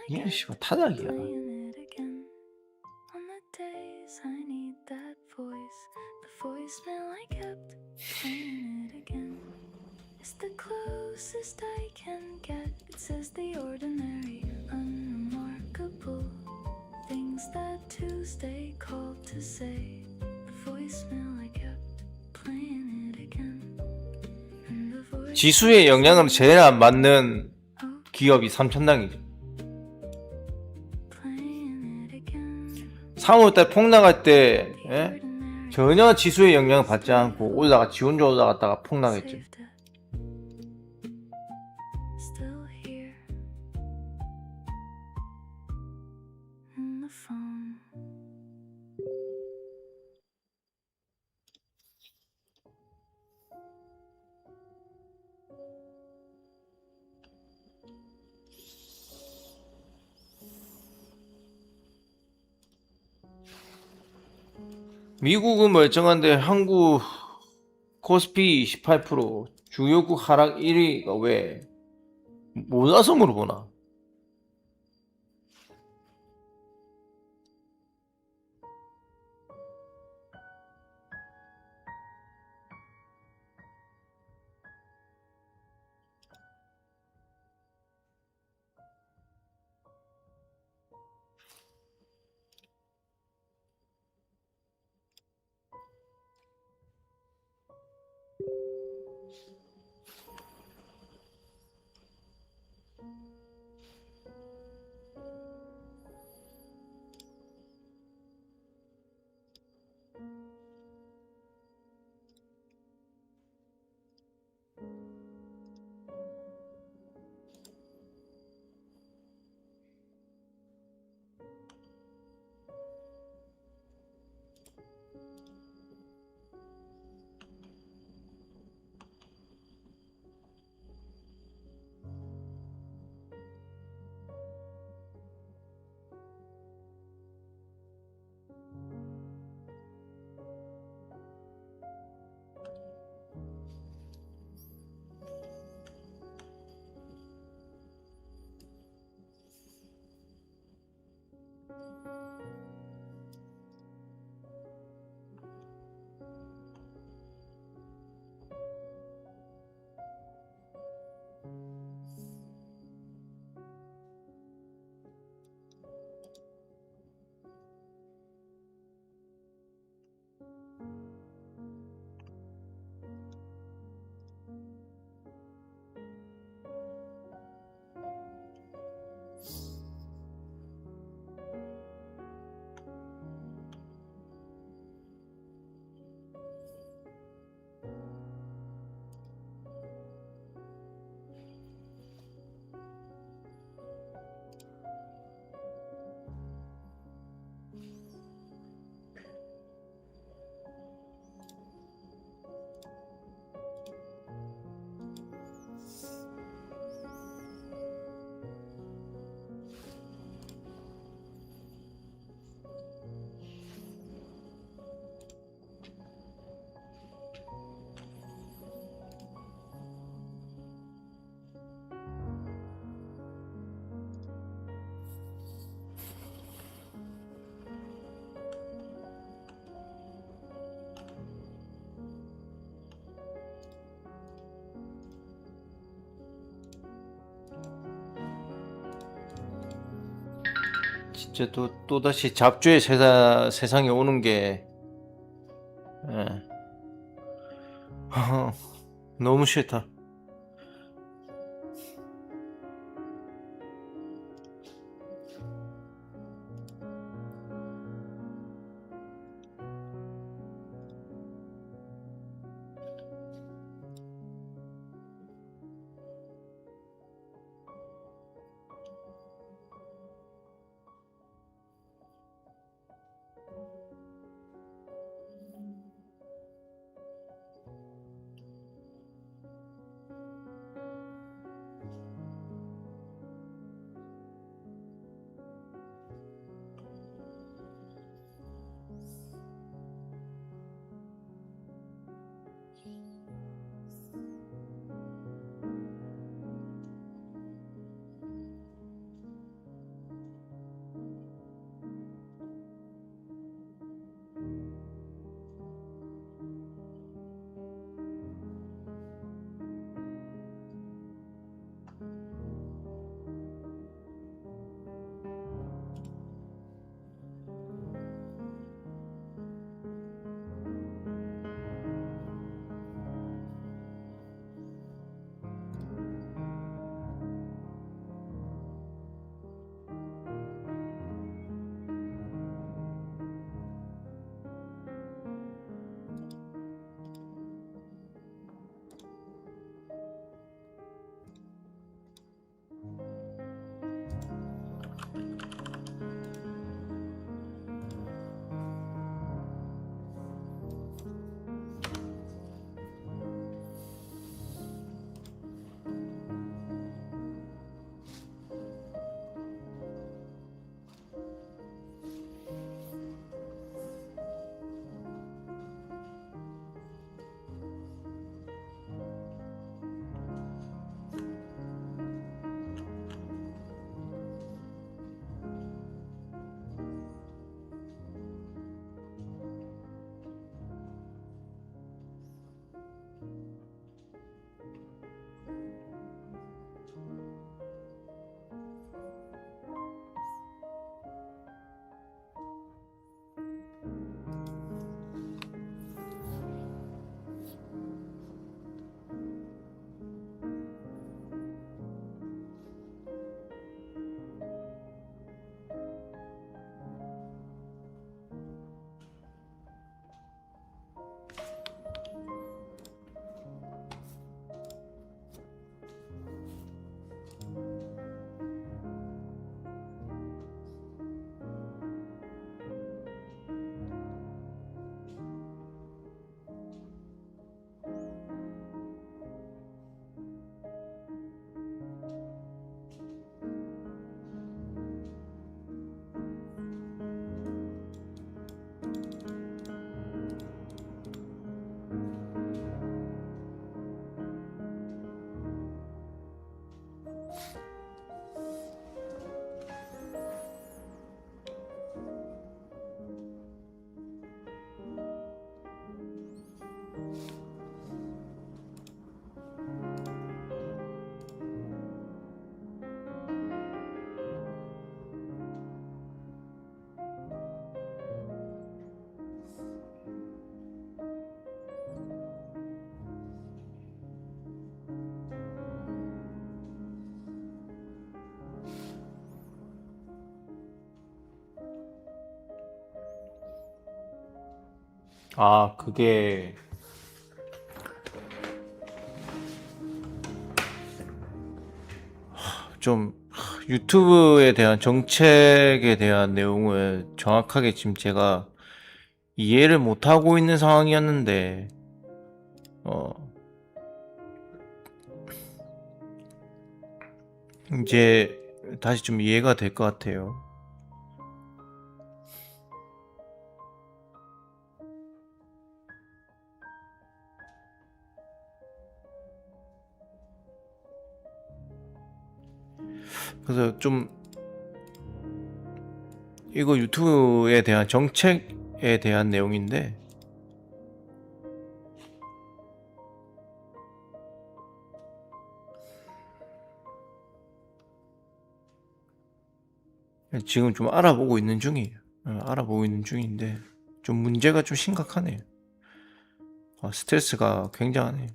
이게 씨발 타작이야. It's the closest I can get. It says the ordinary, unremarkable things that Tuesday called to say. The voicemail, I kept playing it again. And the voice 지수의 영향으로 제일 안 맞는 기업이 삼천당이죠. playing it again. 3월달 폭락할 때 전혀 지수의 영향을 받지 않고 올라가 지 혼자 올라갔다가 폭락했죠. Saved it. Still here in the phone. 미국은 멀쩡한데 한국 코스피 28%, 주요국 하락 1위가 왜? 몰라서 물어보나? 이제 또다시 잡주의 세상에 오는 게, 예. 너무 싫다. 아, 그게 좀 유튜브에 대한 정책에 대한 내용을 정확하게 지금 제가 이해를 못하고 있는 상황이었는데, 이제 다시 좀 이해가 될 것 같아요. 그래서 좀 이거 유튜브에 대한 정책에 대한 내용인데, 지금 좀 알아보고 있는 중이에요. 알아보고 있는 중인데 좀 문제가 좀 심각하네요. 스트레스가 굉장하네요.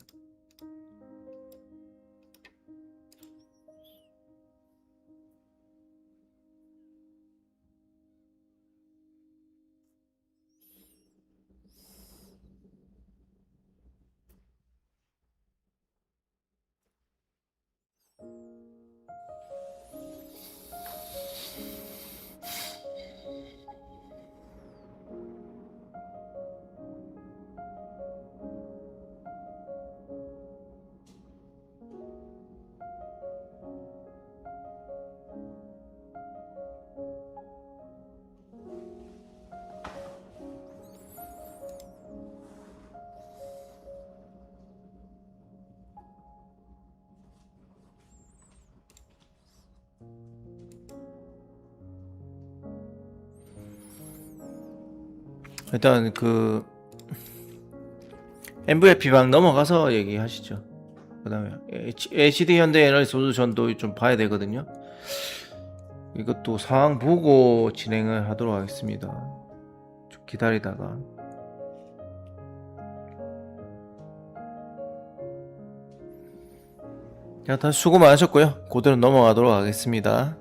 일단 그 MVIP 방 넘어가서 얘기하시죠. 그 다음에 HD 현대 에너지 솔루션도 좀 봐야 되거든요. 이것도 상황 보고 진행을 하도록 하겠습니다. 좀 기다리다가. 자, 다 수고 많으셨고요. 그대로 넘어가도록 하겠습니다.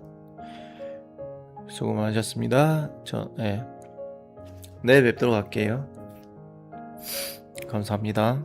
수고 많으셨습니다. 내일 뵙도록 할게요. 감사합니다.